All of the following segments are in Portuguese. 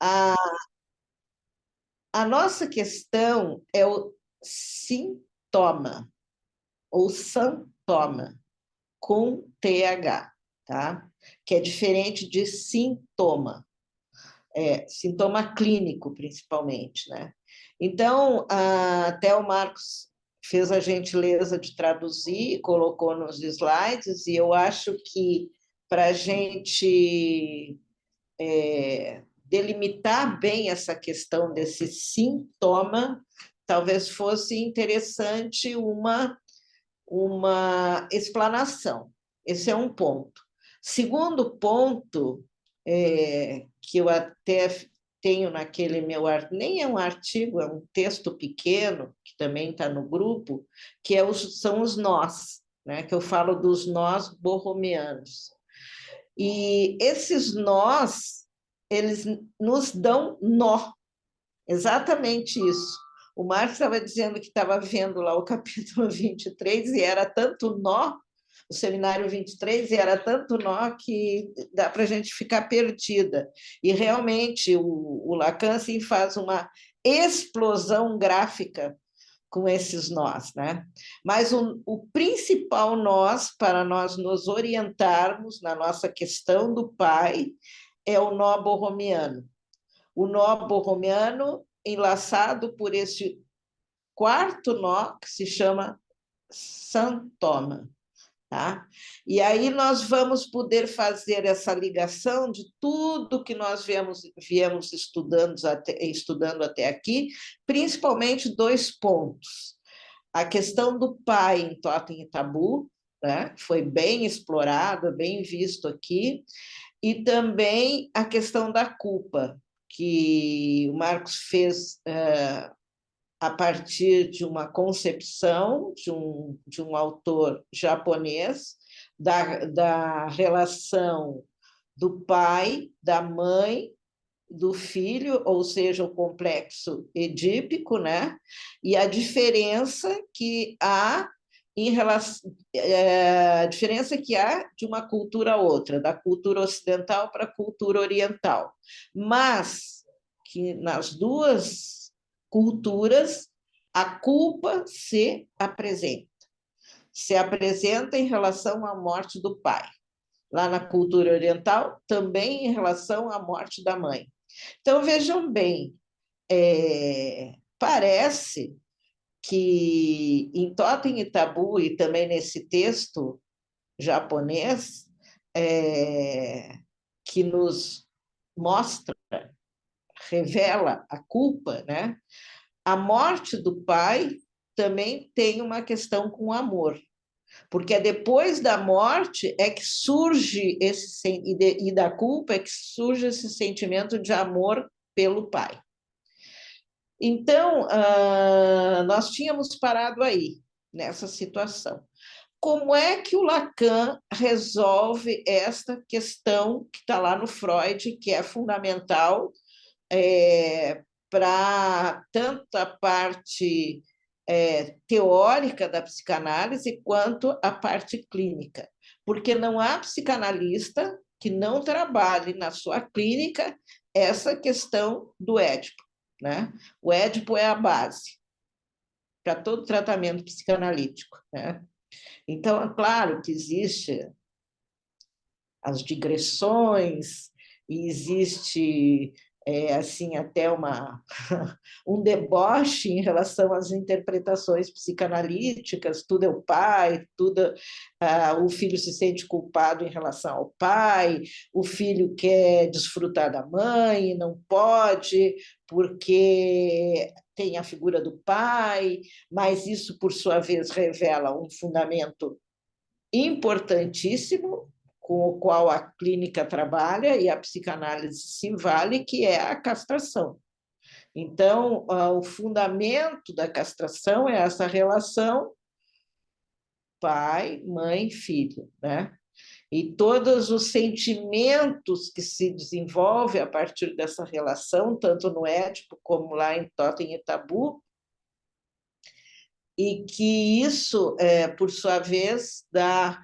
A, a nossa questão é o sintoma, ou santoma, com TH, tá? Que é diferente de sintoma, sintoma clínico, principalmente, né? Então, até o Marcos fez a gentileza de traduzir, colocou nos slides, e eu acho que para a gente delimitar bem essa questão desse sintoma, talvez fosse interessante uma explanação. Esse é um ponto. Segundo ponto, que eu até tenho naquele meu, nem é um artigo, é um texto pequeno, que também está no grupo, que são os nós, né? Que eu falo dos nós borromeanos. E esses nós, eles nos dão nó, exatamente isso. O Marx estava dizendo que estava vendo lá o capítulo 23 e era tanto nó, o seminário 23, e era tanto nó que dá para a gente ficar perdida. E realmente o Lacan assim, faz uma explosão gráfica com esses nós, né? Mas o principal nós, para nós nos orientarmos na nossa questão do pai, é o nó borromiano. O nó borromiano enlaçado por esse quarto nó que se chama santoma. Tá? E aí nós vamos poder fazer essa ligação de tudo que nós viemos estudando até aqui, principalmente dois pontos. A questão do pai em Totem e Tabu, né? Foi bem explorado, bem visto aqui, e também a questão da culpa, que o Marcos fez a partir de uma concepção de um autor japonês, da relação do pai, da mãe, do filho, ou seja, o complexo edípico, né? E a diferença que há em relação, a diferença que há de uma cultura a outra, da cultura ocidental para a cultura oriental, mas que nas duas culturas a culpa se apresenta em relação à morte do pai. Lá na cultura oriental, também em relação à morte da mãe. Então, vejam bem, parece que em Totem e Tabu, e também nesse texto japonês, que nos mostra, revela a culpa, né? A morte do pai também tem uma questão com o amor, porque é depois da morte é que surge e da culpa é que surge esse sentimento de amor pelo pai. Então, nós tínhamos parado aí, nessa situação. Como é que o Lacan resolve esta questão que está lá no Freud, que é fundamental para tanto a parte teórica da psicanálise quanto a parte clínica? Porque não há psicanalista que não trabalhe na sua clínica essa questão do Édipo, né? O Édipo é a base para todo tratamento psicanalítico, né? Então, é claro que existe as digressões, e existe assim até um deboche em relação às interpretações psicanalíticas, tudo é o pai, tudo o filho se sente culpado em relação ao pai, o filho quer desfrutar da mãe, não pode, porque tem a figura do pai, mas isso, por sua vez, revela um fundamento importantíssimo com o qual a clínica trabalha e a psicanálise se vale, que é a castração. Então, o fundamento da castração é essa relação pai, mãe, filho, né? E todos os sentimentos que se desenvolvem a partir dessa relação, tanto no Édipo como lá em Totem e Tabu, e que isso, por sua vez, dá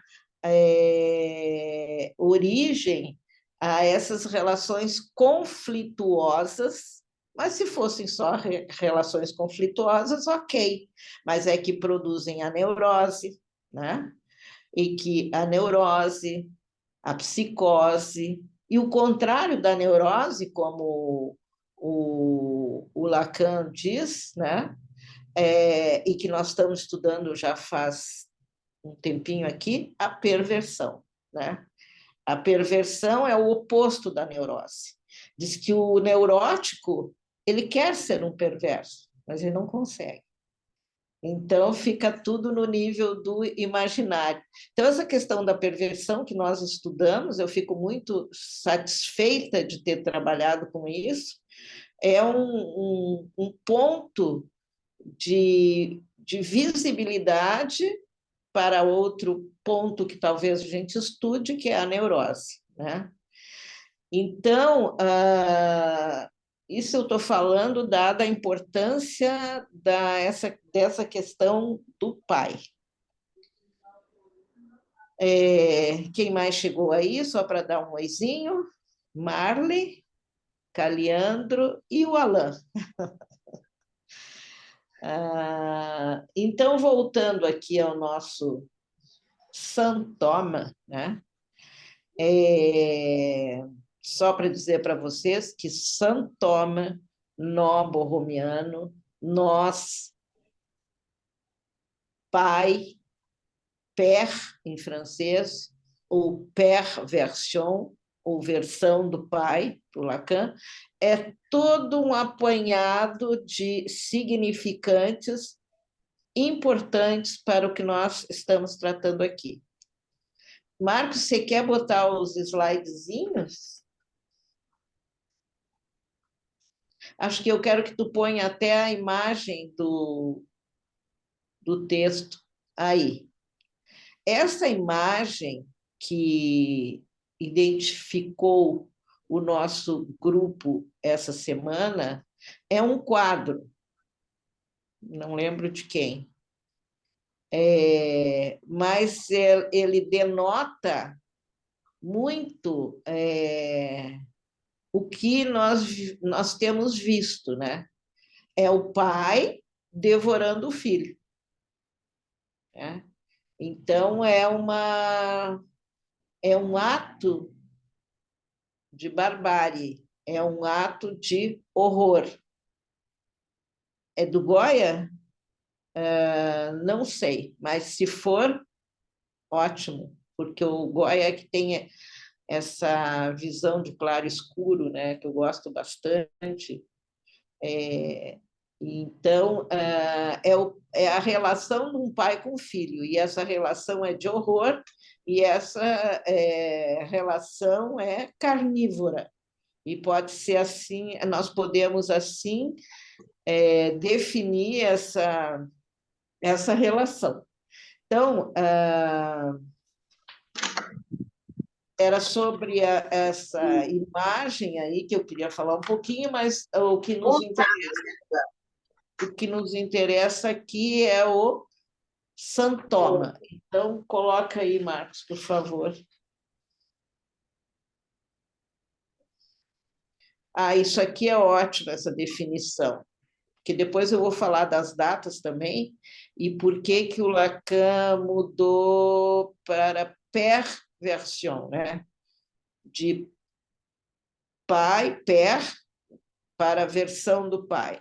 origem a essas relações conflituosas, mas se fossem só relações conflituosas, ok, mas é que produzem a neurose, né? E que a neurose, a psicose, e o contrário da neurose, como o Lacan diz, né? E que nós estamos estudando já faz um tempinho aqui, a perversão, né? A perversão é o oposto da neurose. Diz que o neurótico, ele quer ser um perverso, mas ele não consegue. Então, fica tudo no nível do imaginário. Então, essa questão da perversão que nós estudamos, eu fico muito satisfeita de ter trabalhado com isso, é um ponto de visibilidade para outro ponto que talvez a gente estude, que é a neurose, né? Então, isso eu estou falando dada a importância dessa questão do pai. Quem mais chegou aí, só para dar um oizinho? Marley, Caliandro e o Alain. Então, voltando aqui ao nosso Santoma, né? Só para dizer para vocês que Santoma, nó borromiano, nós, pai, père em francês, ou père version, ou versão do pai, do Lacan, é todo um apanhado de significantes importantes para o que nós estamos tratando aqui. Marcos, você quer botar os slidezinhos? Acho que eu quero que tu ponha até a imagem do texto aí. Essa imagem que identificou o nosso grupo essa semana é um quadro, não lembro de quem, mas ele denota muito o que nós temos visto, né? É o pai devorando o filho, né? Então, é um ato de barbárie, é um ato de horror. É do Goya? Não sei, mas se for, ótimo, porque o Goya é que tem essa visão de claro escuro, né, que eu gosto bastante. Então, é a relação de um pai com um filho, e essa relação é de horror, e essa relação é carnívora. E pode ser assim, nós podemos assim definir essa relação. Então, era sobre essa imagem aí que eu queria falar um pouquinho, mas o que nos interessa aqui é o Santoma. Então, coloca aí, Marcos, por favor. Isso aqui é ótimo, essa definição, que depois eu vou falar das datas também, e por que que o Lacan mudou para perversion, né? De pai, père, para a versão do pai.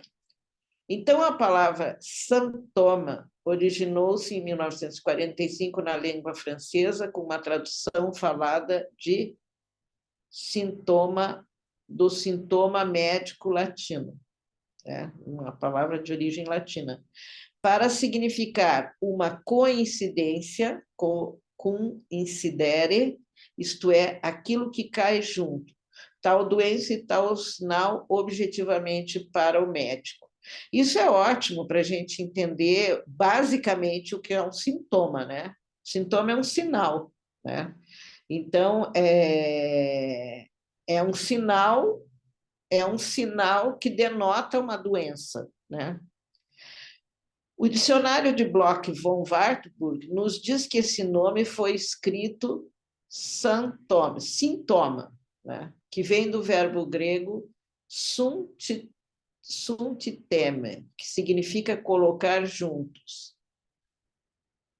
Então, a palavra santoma originou-se em 1945 na língua francesa, com uma tradução falada de sintoma, do sintoma médico latino, né? Uma palavra de origem latina, para significar uma coincidência, cum incidere, isto é, aquilo que cai junto, tal doença e tal sinal objetivamente para o médico. Isso é ótimo para a gente entender basicamente o que é um sintoma, né? Sintoma é um sinal, né? Então, é um sinal, que denota uma doença, né? O dicionário de Bloch von Wartburg nos diz que esse nome foi escrito sintoma. né? Que vem do verbo grego suntiteme, que significa colocar juntos,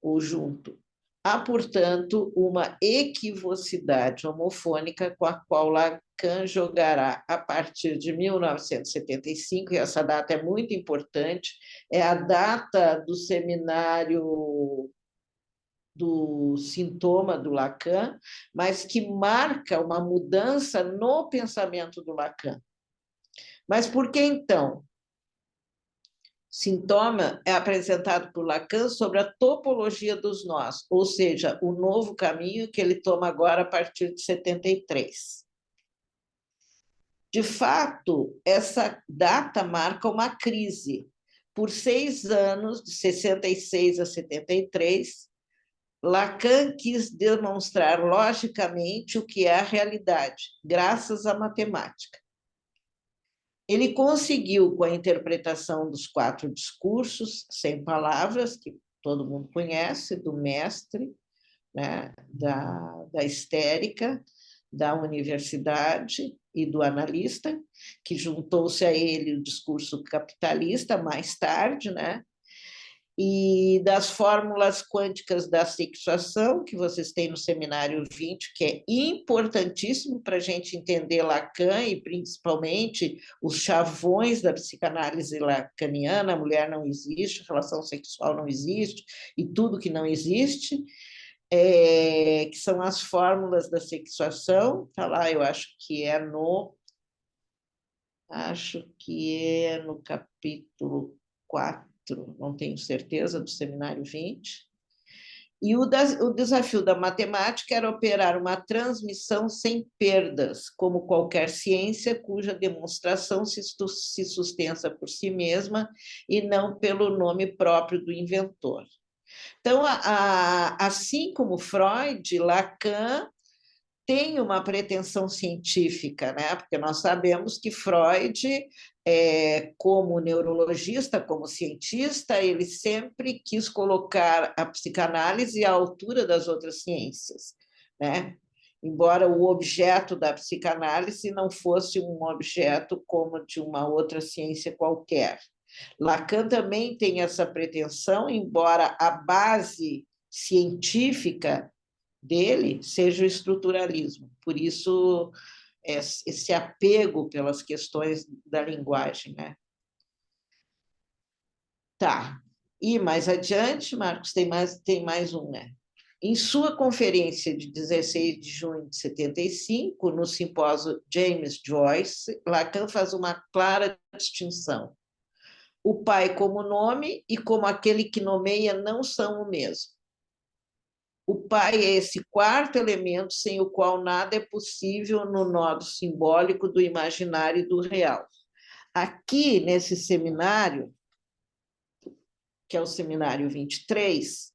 ou junto. Há, portanto, uma equivocidade homofônica com a qual Lacan jogará a partir de 1975, e essa data é muito importante, é a data do seminário do sintoma do Lacan, mas que marca uma mudança no pensamento do Lacan. Mas por que então? Sintoma é apresentado por Lacan sobre a topologia dos nós, ou seja, o novo caminho que ele toma agora a partir de 73. De fato, essa data marca uma crise. Por 6 anos, de 66 a 73, Lacan quis demonstrar logicamente o que é a realidade, graças à matemática. Ele conseguiu, com a interpretação dos 4 discursos, sem palavras, que todo mundo conhece, do mestre, né, da histérica, da universidade e do analista, que juntou-se a ele o discurso capitalista mais tarde, né, e das fórmulas quânticas da sexuação, que vocês têm no seminário 20, que é importantíssimo para a gente entender Lacan e principalmente os chavões da psicanálise lacaniana: a mulher não existe, a relação sexual não existe e tudo que não existe, que são as fórmulas da sexuação. Está lá, eu acho que é no capítulo 4, não tenho certeza, do seminário 20. E o desafio da matemática era operar uma transmissão sem perdas, como qualquer ciência cuja demonstração se sustenta por si mesma e não pelo nome próprio do inventor. Então, assim como Freud, Lacan tem uma pretensão científica, né? Porque nós sabemos que Freud, como neurologista, como cientista, ele sempre quis colocar a psicanálise à altura das outras ciências, né? Embora o objeto da psicanálise não fosse um objeto como de uma outra ciência qualquer. Lacan também tem essa pretensão, embora a base científica dele seja o estruturalismo. Por isso, esse apego pelas questões da linguagem, né? Tá. E mais adiante, Marcos, tem mais um, né? Em sua conferência de 16 de junho de 75, no simpósio James Joyce, Lacan faz uma clara distinção. O pai como nome e como aquele que nomeia não são o mesmo. O pai é esse quarto elemento sem o qual nada é possível no nodo simbólico do imaginário e do real. Aqui, nesse seminário, que é o seminário 23,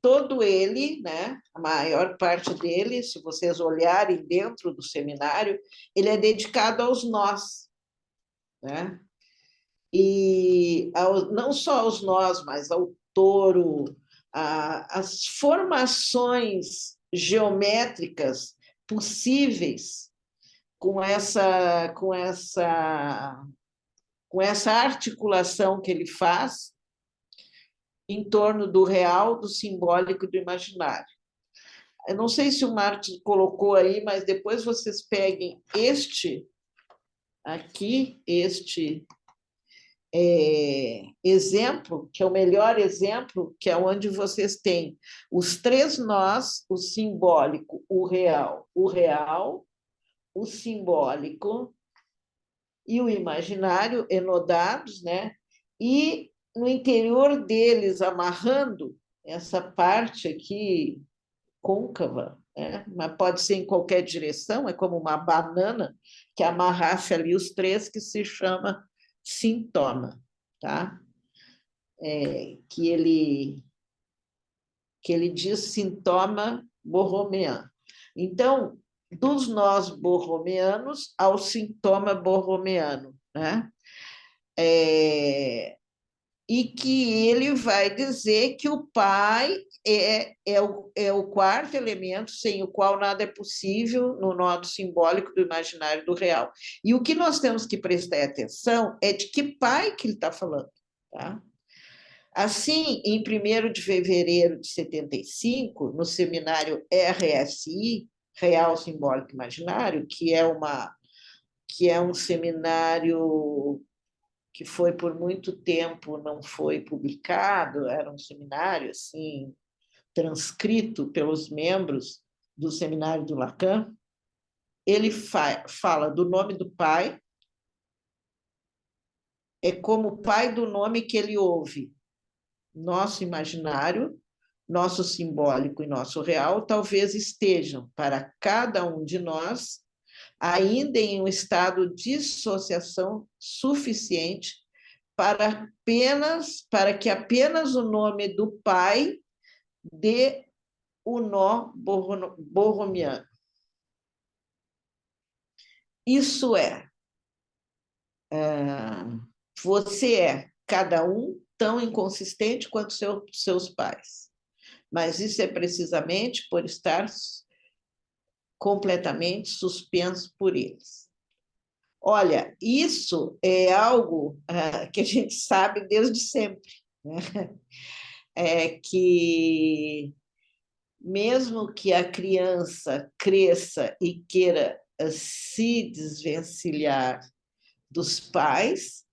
todo ele, né, a maior parte dele, se vocês olharem dentro do seminário, ele é dedicado aos nós, né? E não só aos nós, mas ao touro, as formações geométricas possíveis com essa articulação que ele faz em torno do real, do simbólico e do imaginário. Eu não sei se o Marcos colocou aí, mas depois vocês peguem este exemplo, que é o melhor exemplo, que é onde vocês têm os 3 nós: o simbólico, o real, o simbólico e o imaginário enodados, né? E no interior deles, amarrando essa parte aqui côncava, né? Mas pode ser em qualquer direção, é como uma banana que amarrasse ali os 3, que se chama sintoma, tá? Que ele diz sintoma borromeano. Então, dos nós borromeanos ao sintoma borromeano, né? e que ele vai dizer que o pai é o quarto elemento sem o qual nada é possível no modo simbólico do imaginário do real. E o que nós temos que prestar atenção é de que pai que ele está falando. Tá? Assim, em 1º de fevereiro de 75, no seminário RSI, Real Simbólico Imaginário, que é um seminário que foi por muito tempo não foi publicado, era um seminário assim transcrito pelos membros do seminário do Lacan. Ele fala do nome do pai, é como o pai do nome que ele ouve. Nosso imaginário, nosso simbólico e nosso real talvez estejam, para cada um de nós, ainda em um estado de dissociação suficiente para que apenas o nome do pai dê o nó borromiano. Isso é, você é, cada um, tão inconsistente quanto seus pais. Mas isso é precisamente por estar completamente suspenso por eles. Olha, isso é algo que a gente sabe desde sempre, né? É que mesmo que a criança cresça e queira se desvencilhar dos pais,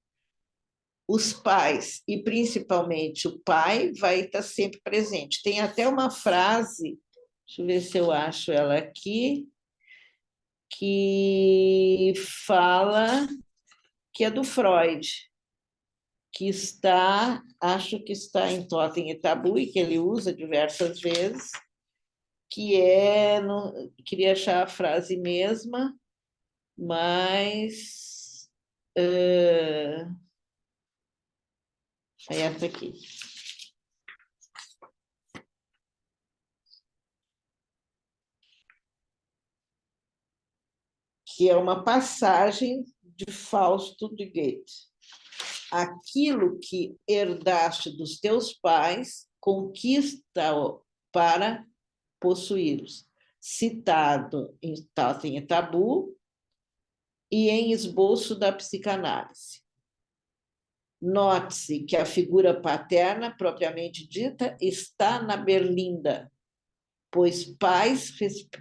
os pais, e principalmente o pai, vai estar sempre presente. Tem até uma frase, deixa eu ver se eu acho ela aqui, que fala que é do Freud, que está, acho que está em Totem e Tabu, e que ele usa diversas vezes, que é, não, queria achar a frase mesma, mas é essa aqui. Que é uma passagem de Fausto de Goethe. Aquilo que herdaste dos teus pais, conquista-o para possuí-los. Citado em Totem e Tabu e em Esboço da Psicanálise. Note-se que a figura paterna, propriamente dita, está na berlinda, pois pais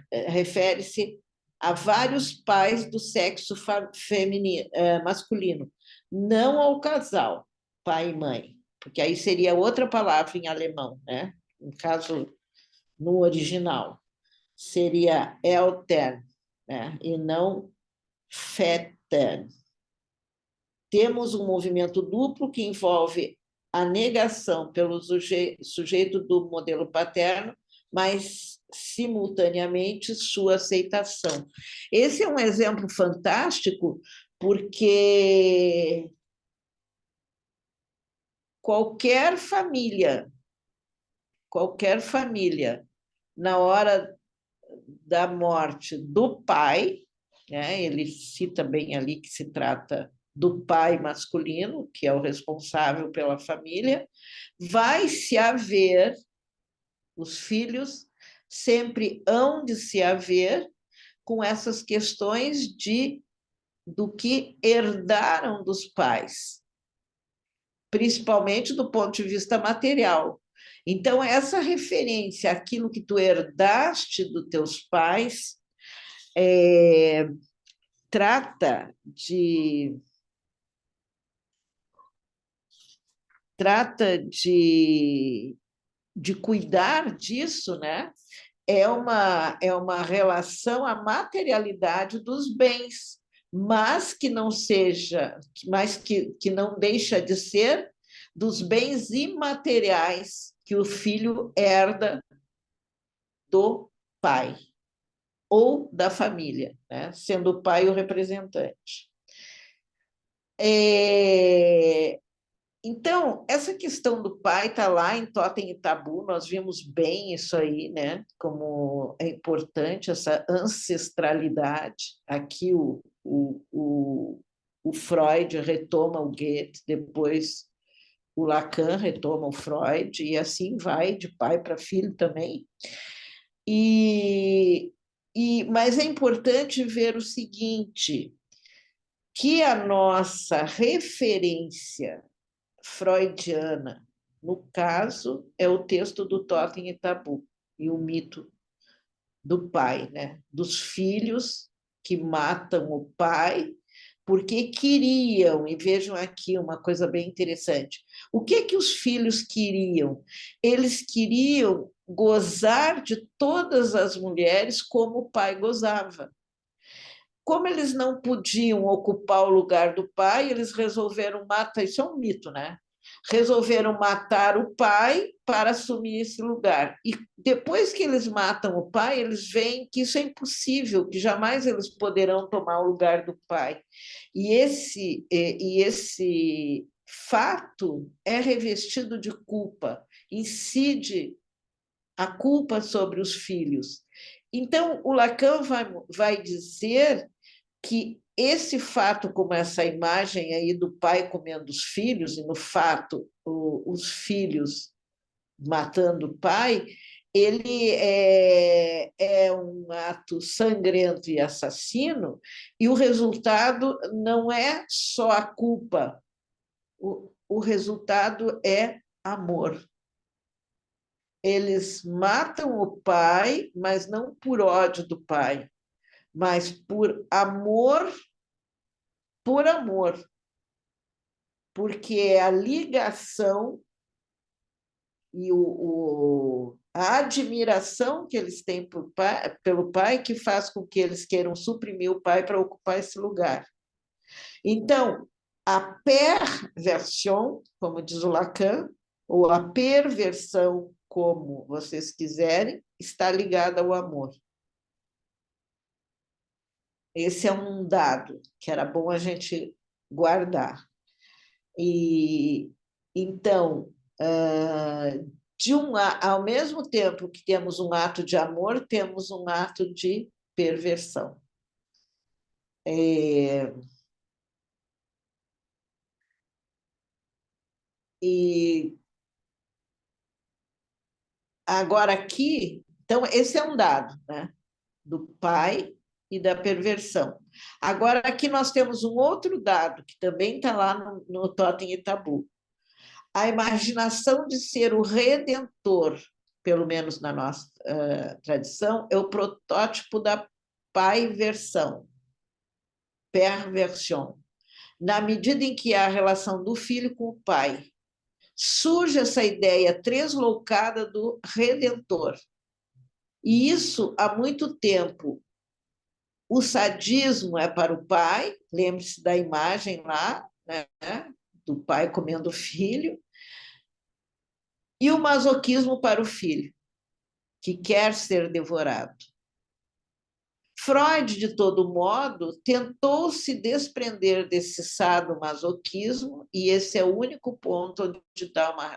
refere-se a vários pais do sexo feminino, masculino, não ao casal, pai e mãe, porque aí seria outra palavra em alemão, né? No caso, no original, seria Eltern, né? E não Vätern. Temos um movimento duplo que envolve a negação pelo sujeito do modelo paterno, mas, simultaneamente, sua aceitação. Esse é um exemplo fantástico, porque qualquer família, na hora da morte do pai, né, ele cita bem ali que se trata do pai masculino, que é o responsável pela família, vai se haver, os filhos sempre hão de se haver com essas questões do que herdaram dos pais, principalmente do ponto de vista material. Então, essa referência àquilo que tu herdaste dos teus pais trata de cuidar disso, né? É uma relação à materialidade dos bens, mas que não seja, mas que não deixa de ser dos bens imateriais que o filho herda do pai ou da família, né? Sendo o pai o representante. Então, essa questão do pai está lá em Totem e Tabu, nós vimos bem isso aí, né? Como é importante essa ancestralidade. Aqui o Freud retoma o Goethe, depois o Lacan retoma o Freud, e assim vai, de pai para filho também. Mas é importante ver o seguinte, que a nossa referência freudiana, no caso, é o texto do Totem e Tabu, e o mito do pai, né? Dos filhos que matam o pai porque queriam, e vejam aqui uma coisa bem interessante, o que os filhos queriam? Eles queriam gozar de todas as mulheres como o pai gozava. Como eles não podiam ocupar o lugar do pai, eles resolveram matar, isso é um mito, né? Resolveram matar o pai para assumir esse lugar. E depois que eles matam o pai, eles veem que isso é impossível, que jamais eles poderão tomar o lugar do pai. E esse fato é revestido de culpa, incide a culpa sobre os filhos. Então, o Lacan vai dizer que esse fato, como essa imagem aí do pai comendo os filhos, e no fato os filhos matando o pai, ele é um ato sangrento e assassino, e o resultado não é só a culpa, o resultado é amor. Eles matam o pai, mas não por ódio do pai, mas por amor, porque é a ligação e a admiração que eles têm pelo pai que faz com que eles queiram suprimir o pai para ocupar esse lugar. Então, a perversão, como diz o Lacan, ou a perversão, como vocês quiserem, está ligada ao amor. Esse é um dado que era bom a gente guardar. E então, ao mesmo tempo que temos um ato de amor, temos um ato de perversão. E agora aqui, então, esse é um dado, né? Do pai e da perversão. Agora aqui nós temos um outro dado que também está lá no Totem e Tabu. A imaginação de ser o redentor, pelo menos na nossa tradição, é o protótipo da pai-versão, perversão. Na medida em que há a relação do filho com o pai, surge essa ideia tresloucada do redentor. E isso há muito tempo. O sadismo é para o pai, lembre-se da imagem lá, né, do pai comendo o filho, e o masoquismo para o filho, que quer ser devorado. Freud, de todo modo, tentou se desprender desse sadomasoquismo, e esse é o único ponto onde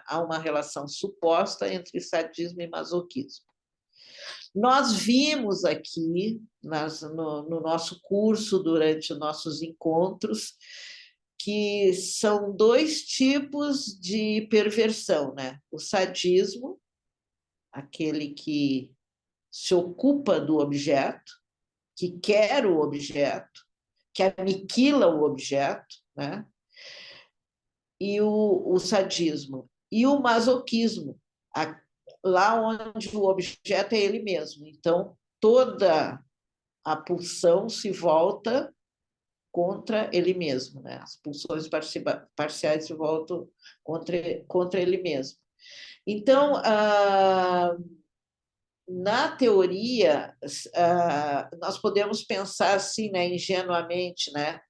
há uma relação suposta entre sadismo e masoquismo. Nós vimos aqui, no nosso curso, durante nossos encontros, que são dois tipos de perversão, né? O sadismo, aquele que se ocupa do objeto, que quer o objeto, que aniquila o objeto, né? E o sadismo. E o masoquismo, lá onde o objeto é ele mesmo. Então, toda a pulsão se volta contra ele mesmo, né? As pulsões parciais se voltam contra ele mesmo. Então, na teoria, nós podemos pensar assim, né, ingenuamente, né,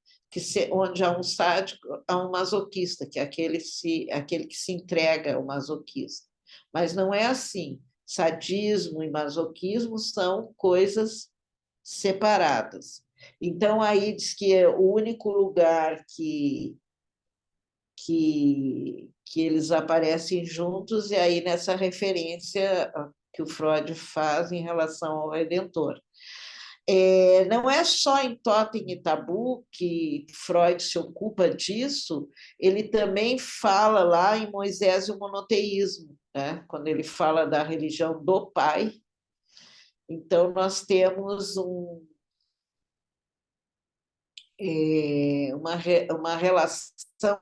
onde há um sádico, há um masoquista, que é aquele que se entrega ao masoquista. Mas não é assim. Sadismo e masoquismo são coisas separadas. Então, aí diz que é o único lugar que eles aparecem juntos, e aí nessa referência que o Freud faz em relação ao Redentor. Não é só em Totem e Tabu que Freud se ocupa disso, ele também fala lá em Moisés e o monoteísmo, né? Quando ele fala da religião do pai. Então, nós temos uma relação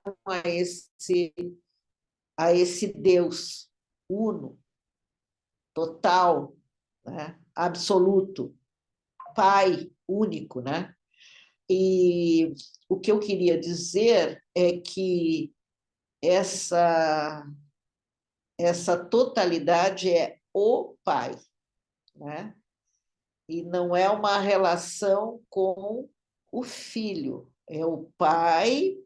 a esse Deus uno, total, né? Absoluto, Pai único, né? E o que eu queria dizer é que essa, essa totalidade é o Pai, né? E não é uma relação com o Filho, é o Pai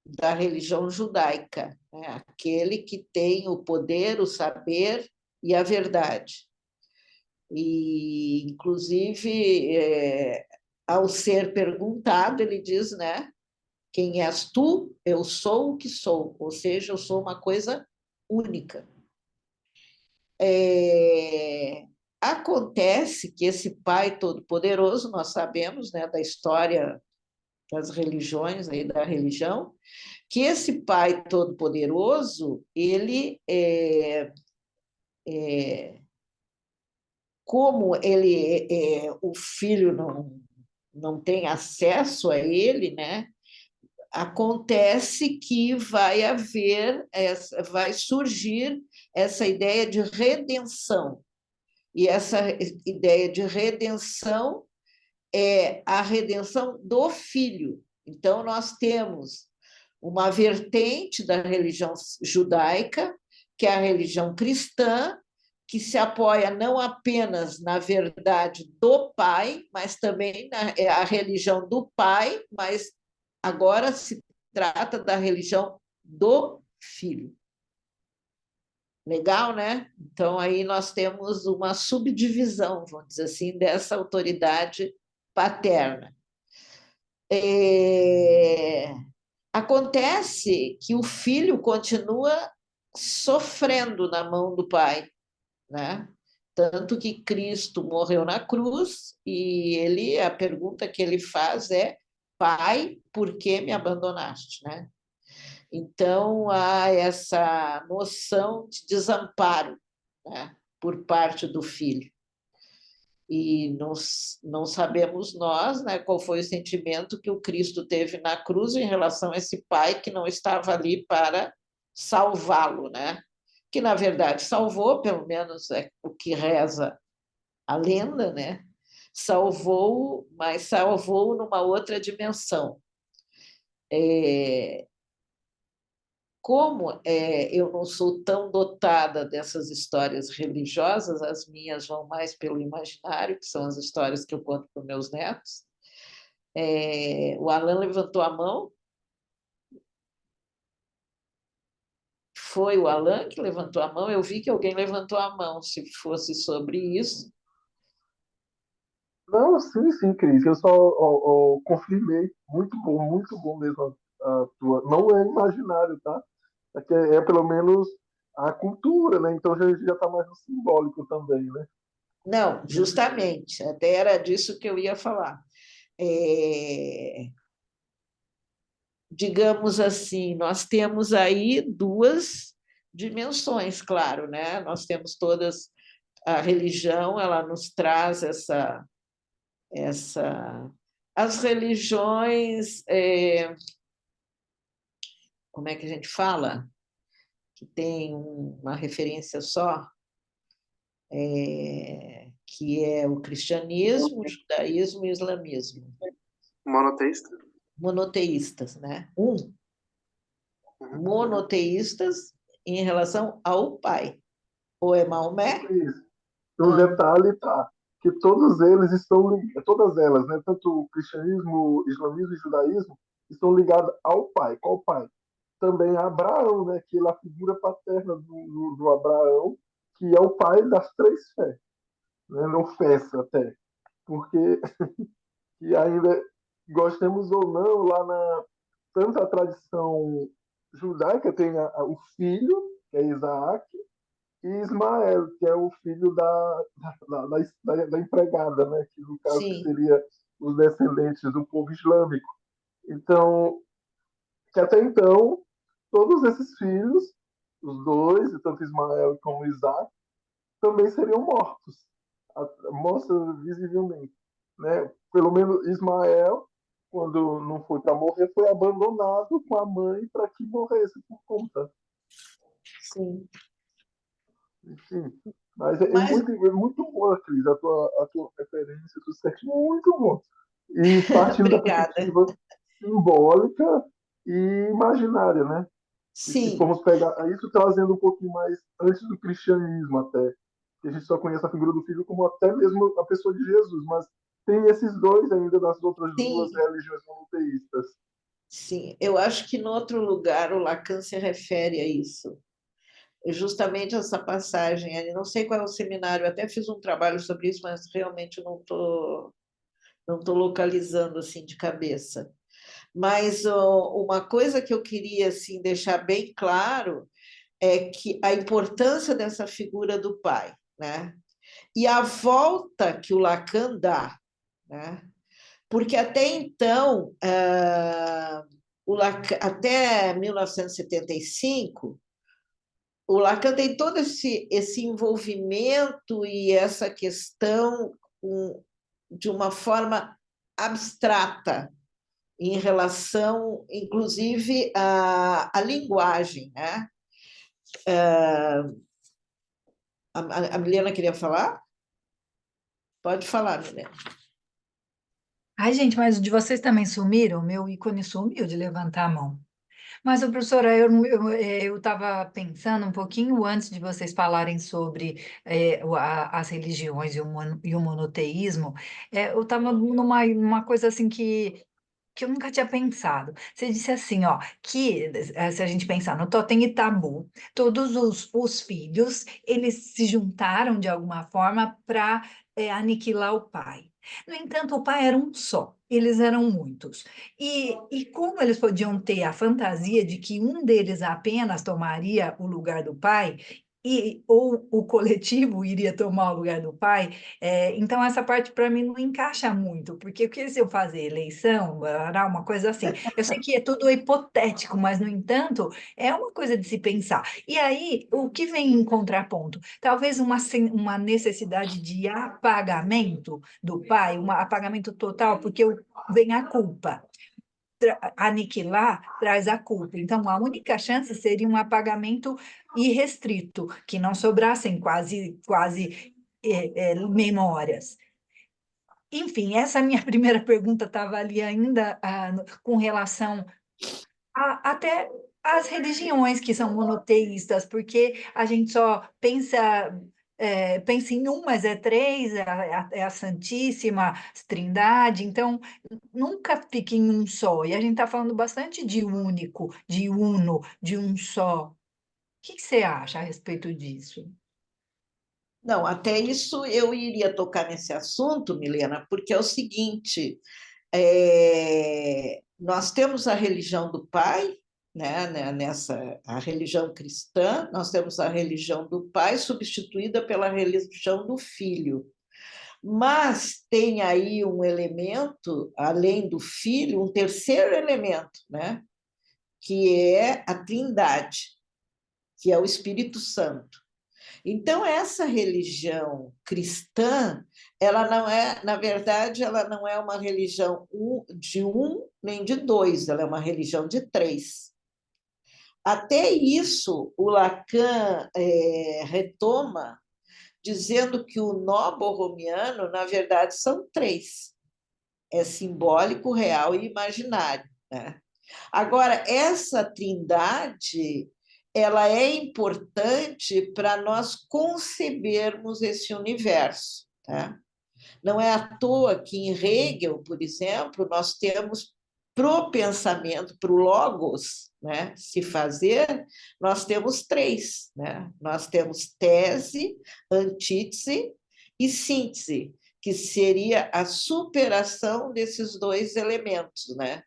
da religião judaica, né? Aquele que tem o poder, o saber e a verdade. E, inclusive, ao ser perguntado, ele diz, né? Quem és tu? Eu sou o que sou, ou seja, eu sou uma coisa única. Acontece que esse Pai Todo-Poderoso, nós sabemos, né, da história das religiões, aí, da religião, que esse Pai Todo-Poderoso, ele, como o filho não tem acesso a ele, né? Acontece que vai surgir essa ideia de redenção. E essa ideia de redenção é a redenção do filho. Então, nós temos uma vertente da religião judaica, que é a religião cristã, que se apoia não apenas na verdade do Pai, mas também é a religião do Pai, mas agora se trata da religião do Filho. Legal, né? Então, aí nós temos uma subdivisão, vamos dizer assim, dessa autoridade paterna. Acontece que o filho continua sofrendo na mão do pai, né? Tanto que Cristo morreu na cruz e a pergunta que ele faz é: Pai, por que me abandonaste, né? Então há essa noção de desamparo, né, por parte do filho. E não sabemos nós, né, qual foi o sentimento que o Cristo teve na cruz em relação a esse pai que não estava ali para salvá-lo, né? Que na verdade salvou, pelo menos é o que reza a lenda, né? Salvou, mas salvou numa outra dimensão. Como eu não sou tão dotada dessas histórias religiosas, as minhas vão mais pelo imaginário, que são as histórias que eu conto para os meus netos. O Alan levantou a mão. Foi o Alan que levantou a mão? Eu vi que alguém levantou a mão, se fosse sobre isso. Não, sim, sim, Cris. Eu só confirmei. Muito bom mesmo a tua. Não é imaginário, tá? É pelo menos a cultura, né? Então já está mais no simbólico também, né? Não, justamente, até era disso que eu ia falar. É, digamos assim, nós temos aí duas dimensões, claro, né? Nós temos todas a religião, ela nos traz essa as religiões, como é que a gente fala? Que tem uma referência só, que é o cristianismo, o judaísmo e o islamismo. Monoteísta? Monoteístas, né? Uhum. Monoteístas em relação ao Pai. Ou é Ô, Maomé? Cris, um Ah, detalhe, tá? Que todos eles estão, todas elas, né? Tanto o cristianismo, o islamismo e o judaísmo estão ligadas ao pai. Qual pai? Também a Abraão, né? Que é a figura paterna do Abraão, que é o pai das três fés, né? Não festa até, porque e ainda gostemos ou não lá na tanto a tradição judaica tem o filho, que é Isaac, e Ismael, que é o filho da empregada, né? Que no caso que Sim, seria os descendentes do povo islâmico. Então, que até então, todos esses filhos, os dois, tanto Ismael como Isaac, também seriam mortos, mostra visivelmente, né? Pelo menos Ismael, quando não foi para morrer, foi abandonado com a mãe para que morresse por conta. sim. Enfim, mas Mas, é muito boa, Cris, a tua referência, tudo certo, muito bom. E partindo da obrigada. perspectiva simbólica e imaginária, né? E se Sim, formos pegar isso trazendo um pouquinho mais antes do cristianismo até, que a gente só conhece a figura do filho como até mesmo a pessoa de Jesus, mas tem esses dois ainda das outras duas sim, religiões monoteístas. sim. Eu acho que, no outro lugar, o Lacan se refere a isso. Justamente essa passagem. Eu não sei qual é o seminário, eu até fiz um trabalho sobre isso, mas realmente não tô localizando assim de cabeça. Mas uma coisa que eu queria assim deixar bem claro é que a importância dessa figura do pai, né? E a volta que o Lacan dá, né? Porque até então, até 1975, o Lacan tem todo esse envolvimento e essa questão de uma forma abstrata em relação, inclusive, à linguagem, né? A Milena queria falar? Pode falar, Milena. Ai, gente, mas o de vocês também sumiram? Meu ícone sumiu de levantar a mão. Mas, ô, professora, eu estava pensando um pouquinho antes de vocês falarem sobre as religiões e o monoteísmo, eu estava numa coisa assim que eu nunca tinha pensado. Você disse assim, ó, que se a gente pensar no Totem e Tabu, todos os filhos, eles se juntaram de alguma forma para aniquilar o pai. No entanto, o pai era um só, eles eram muitos. E como eles podiam ter a fantasia de que um deles apenas tomaria o lugar do pai, ou o coletivo iria tomar o lugar do pai, então, essa parte para mim não encaixa muito, porque o que eles iam fazer? Eleição, barará, uma coisa assim. Eu sei que é tudo hipotético, mas, no entanto, é uma coisa de se pensar. E aí, o que vem em contraponto? Talvez uma necessidade de apagamento do pai, um apagamento total, porque vem a culpa. Aniquilar traz a culpa. Então, a única chance seria um apagamento irrestrito, que não sobrassem quase memórias. Enfim, essa minha primeira pergunta estava ali ainda com relação até às religiões que são monoteístas, porque a gente só pensa em um, mas é três, é a Santíssima Trindade, então nunca fica em um só. E a gente está falando bastante de único, de uno, de um só. O que você acha a respeito disso? Não, até isso eu iria tocar nesse assunto, Milena, porque é o seguinte: nós temos a religião do pai, né, nessa a religião cristã, nós temos a religião do pai substituída pela religião do filho. Mas tem aí um elemento, além do filho, um terceiro elemento, né, que é a Trindade, que é o Espírito Santo. Então, essa religião cristã, ela não é, na verdade, ela não é uma religião de um nem de dois, ela é uma religião de três. Até isso, o Lacan retoma, dizendo que o nó borromiano, na verdade, são três: é simbólico, real e imaginário, né? Agora, essa trindade, ela é importante para nós concebermos esse universo, tá? Não é à toa que em Hegel, por exemplo, nós temos pro pensamento, pro logos, né, se fazer, nós temos três, né? Nós temos tese, antítese e síntese, que seria a superação desses dois elementos, né?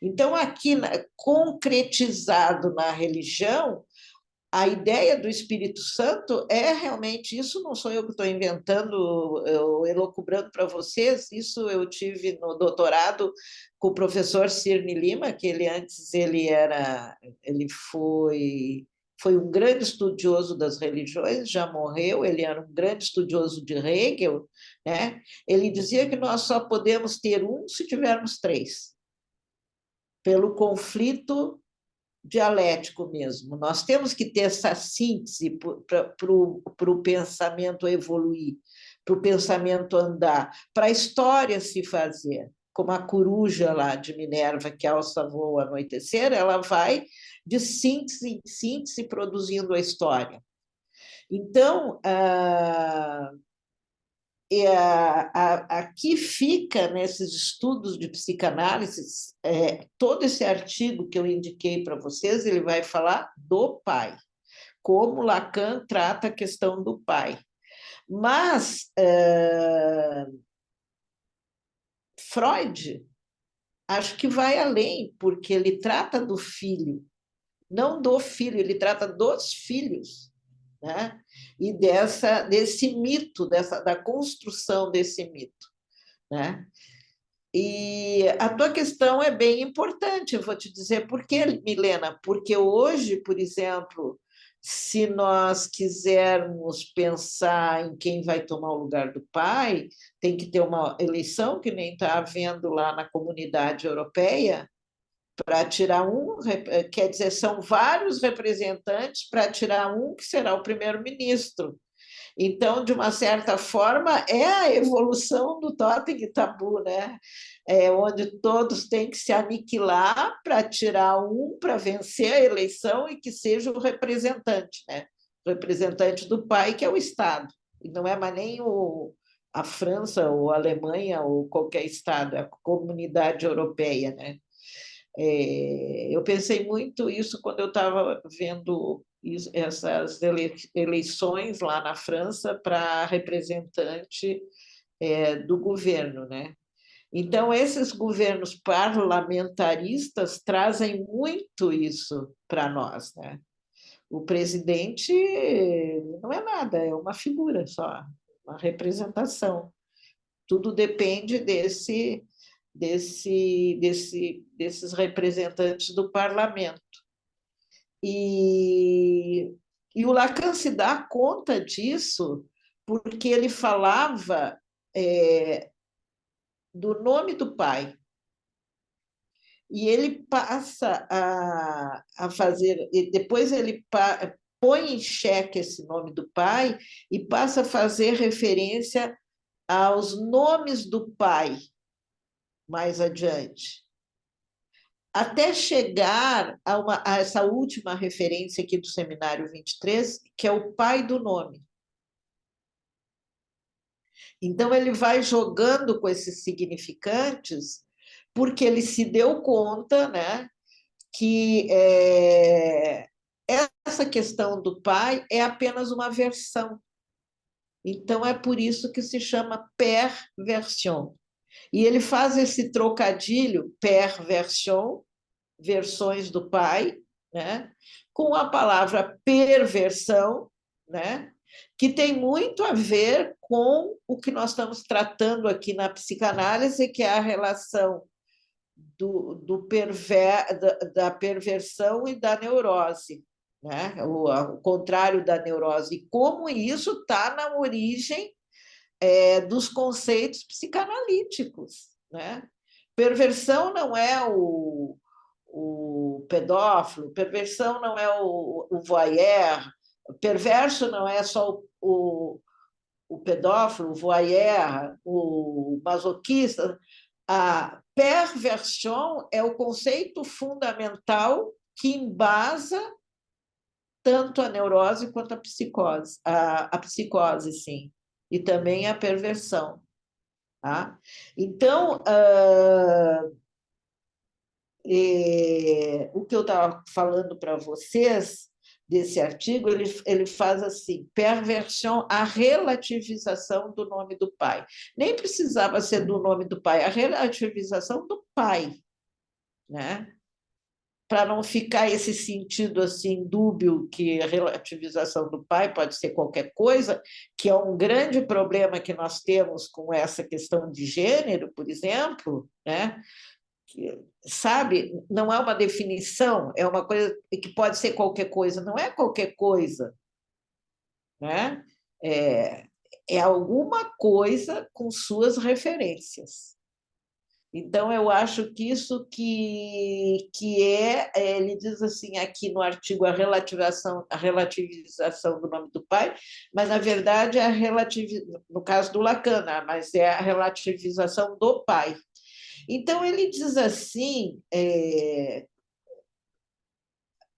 Então, aqui, concretizado na religião, a ideia do Espírito Santo é realmente isso, não sou eu que estou inventando, eu elucubrando para vocês, isso eu tive no doutorado com o professor Cirne Lima, que ele foi um grande estudioso das religiões, já morreu, ele era um grande estudioso de Hegel, né? Ele dizia que nós só podemos ter um se tivermos três, pelo conflito dialético mesmo. Nós temos que ter essa síntese para o pensamento evoluir, para o pensamento andar, para a história se fazer. Como a coruja lá de Minerva, que alça voa ao anoitecer, ela vai de síntese em síntese produzindo a história. Então, aqui fica, nesses estudos de psicanálise, todo esse artigo que eu indiquei para vocês, ele vai falar do pai, como Lacan trata a questão do pai. Mas Freud, acho que vai além, porque ele trata do filho, não do filho, ele trata dos filhos, né? E desse mito, da construção desse mito, né? E a tua questão é bem importante, eu vou te dizer por quê, Milena, porque hoje, por exemplo, se nós quisermos pensar em quem vai tomar o lugar do pai, tem que ter uma eleição, que nem está havendo lá na Comunidade Europeia, para tirar um, quer dizer, são vários representantes para tirar um que será o primeiro-ministro. Então, de uma certa forma, é a evolução do totem e tabu, né? Onde todos têm que se aniquilar para tirar um, para vencer a eleição e que seja o representante, né? O representante do pai, que é o Estado. E não é mais nem a França ou a Alemanha ou qualquer Estado, é a Comunidade Europeia, né? Eu pensei muito isso quando eu estava vendo essas eleições lá na França para representante do governo, né? Então, esses governos parlamentaristas trazem muito isso para nós, né? O presidente não é nada, é uma figura só, uma representação. Tudo depende desses representantes do parlamento. E o Lacan se dá conta disso porque ele falava do nome do pai. E ele passa a fazer, e depois ele põe em xeque esse nome do pai e passa a fazer referência aos nomes do pai mais adiante, até chegar a essa última referência aqui do Seminário 23, que é o pai do nome. Então, ele vai jogando com esses significantes, porque ele se deu conta, né, que essa questão do pai é apenas uma versão. Então, é por isso que se chama perversion. E ele faz esse trocadilho, perversion, versões do pai, né? Com a palavra perversão, né? Que tem muito a ver com o que nós estamos tratando aqui na psicanálise, que é a relação da perversão e da neurose, né? O contrário da neurose, e como isso está na origem dos conceitos psicanalíticos, né? Perversão não é o pedófilo, perversão não é o voyeur, perverso não é só o pedófilo, o voyeur, o masoquista. A perversão é o conceito fundamental que embasa tanto a neurose quanto a psicose, sim, e também a perversão. Tá? Então, o que eu estava falando para vocês desse artigo, ele faz assim, perversão, a relativização do nome do pai. Nem precisava ser do nome do pai, a relativização do pai, né? para não ficar esse sentido assim dúbio que a relativização do pai pode ser qualquer coisa, que é um grande problema que nós temos com essa questão de gênero, por exemplo, né? Que, sabe, não é uma definição, é uma coisa que pode ser qualquer coisa, não é qualquer coisa, né? É, é alguma coisa com suas referências. Então, eu acho que isso ele diz assim aqui no artigo, a relativização do nome do pai, mas, na verdade, no caso do Lacan, né? Mas é a relativização do pai. Então, ele diz assim,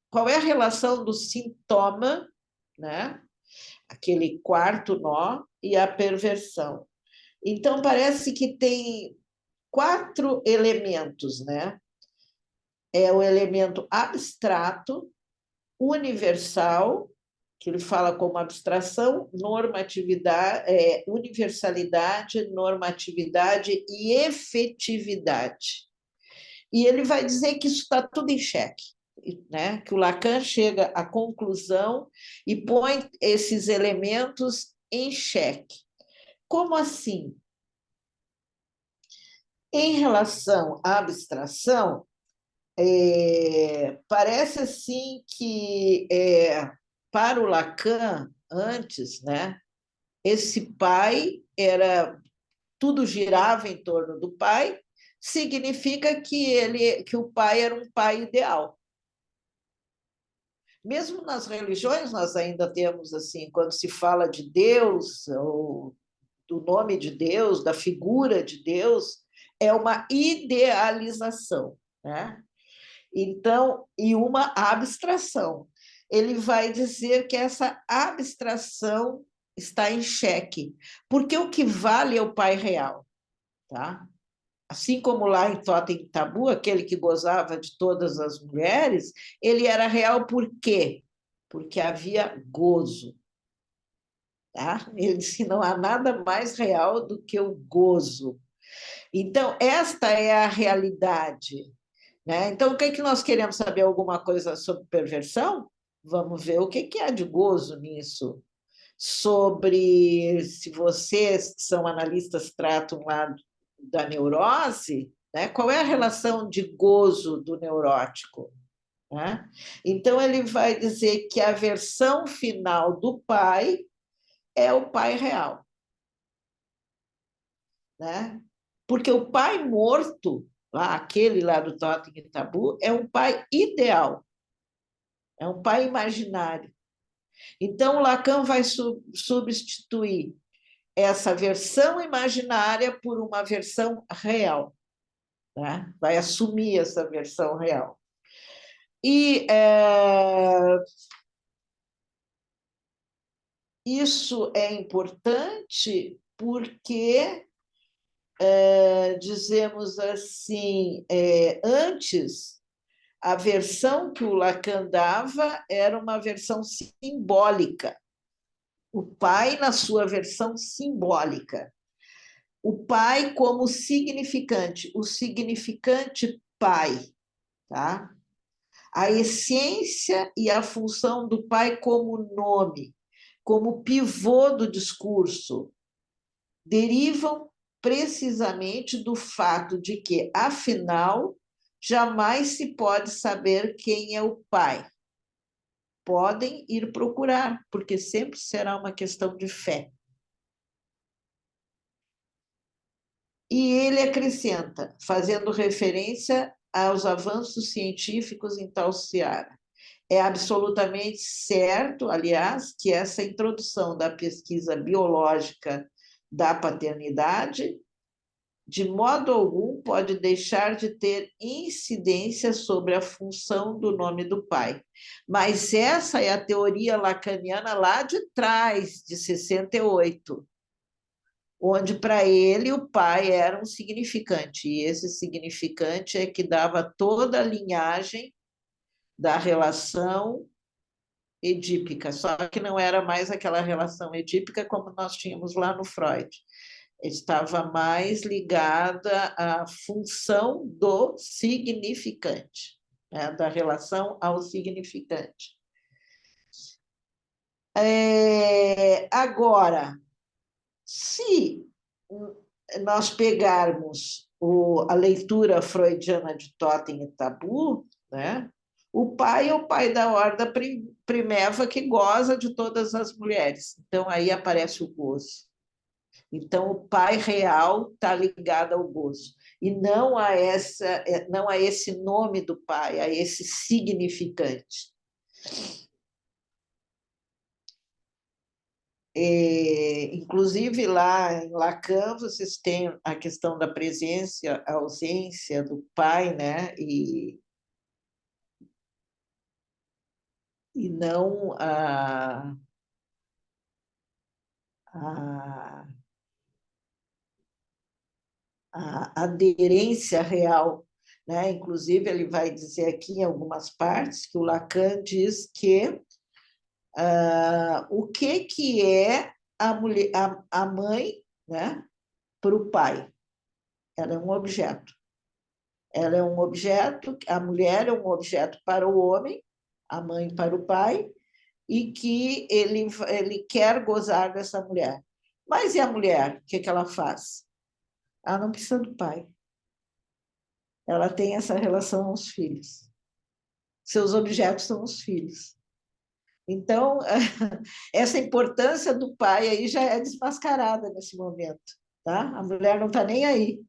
qual é a relação do sintoma, né? Aquele quarto nó, e a perversão. Então, parece que tem 4 elementos, né? É o elemento abstrato, universal, que ele fala como abstração, normatividade, universalidade, normatividade e efetividade. E ele vai dizer que isso está tudo em xeque, né? Que o Lacan chega à conclusão e põe esses elementos em xeque. Como assim? Em relação à abstração, parece assim que, para o Lacan, antes, né, esse pai era, tudo girava em torno do pai, significa que o pai era um pai ideal. Mesmo nas religiões, nós ainda temos, assim, quando se fala de Deus, ou do nome de Deus, da figura de Deus, é uma idealização, né? Então, e uma abstração. Ele vai dizer que essa abstração está em xeque, porque o que vale é o pai real, tá? Assim como lá em Totem e Tabu, aquele que gozava de todas as mulheres, ele era real por quê? Porque havia gozo. Tá? Ele disse: não há nada mais real do que o gozo. Então, esta é a realidade. Né? Então, o que é que nós queremos saber? Alguma coisa sobre perversão? Vamos ver o que há de gozo nisso. Sobre, se vocês que são analistas tratam lá da neurose, né? Qual é a relação de gozo do neurótico? Né? Então, ele vai dizer que a versão final do pai é o pai real. Né? Porque o pai morto, lá, aquele lá do Totem e Tabu, é um pai ideal, é um pai imaginário. Então, Lacan vai substituir essa versão imaginária por uma versão real, né? Vai assumir essa versão real. E isso é importante porque, dizemos assim, antes, a versão que o Lacan dava era uma versão simbólica. O pai na sua versão simbólica. O pai como significante, o significante pai, tá? A essência e a função do pai como nome, como pivô do discurso, derivam precisamente do fato de que, afinal, jamais se pode saber quem é o pai. Podem ir procurar, porque sempre será uma questão de fé. E ele acrescenta, fazendo referência aos avanços científicos em tal seara. É absolutamente certo, aliás, que essa introdução da pesquisa biológica da paternidade, de modo algum, pode deixar de ter incidência sobre a função do nome do pai. Mas essa é a teoria lacaniana lá de trás, de 68, onde para ele o pai era um significante, e esse significante é que dava toda a linhagem da relação edípica, só que não era mais aquela relação edípica como nós tínhamos lá no Freud. Estava mais ligada à função do significante. né, da relação ao significante. Agora, se nós pegarmos a leitura freudiana de Totem e Tabu, né, o pai é o pai da horda primeva que goza de todas as mulheres. Então, aí aparece o gozo. Então, o pai real está ligado ao gozo. E não a esse nome do pai, a esse significante. Inclusive, lá em Lacan, vocês têm a questão da presença, a ausência do pai, né? E não a aderência real, né? Inclusive, ele vai dizer aqui em algumas partes que o Lacan diz que o que é a mulher, a mãe, né, para o pai? Ela é um objeto. Ela é um objeto, a mulher é um objeto para o homem, a mãe para o pai, e que ele quer gozar dessa mulher. Mas e a mulher? O que ela faz? Ela não precisa do pai. Ela tem essa relação aos filhos. Seus objetos são os filhos. Então, essa importância do pai aí já é desmascarada nesse momento. Tá? A mulher não está nem aí.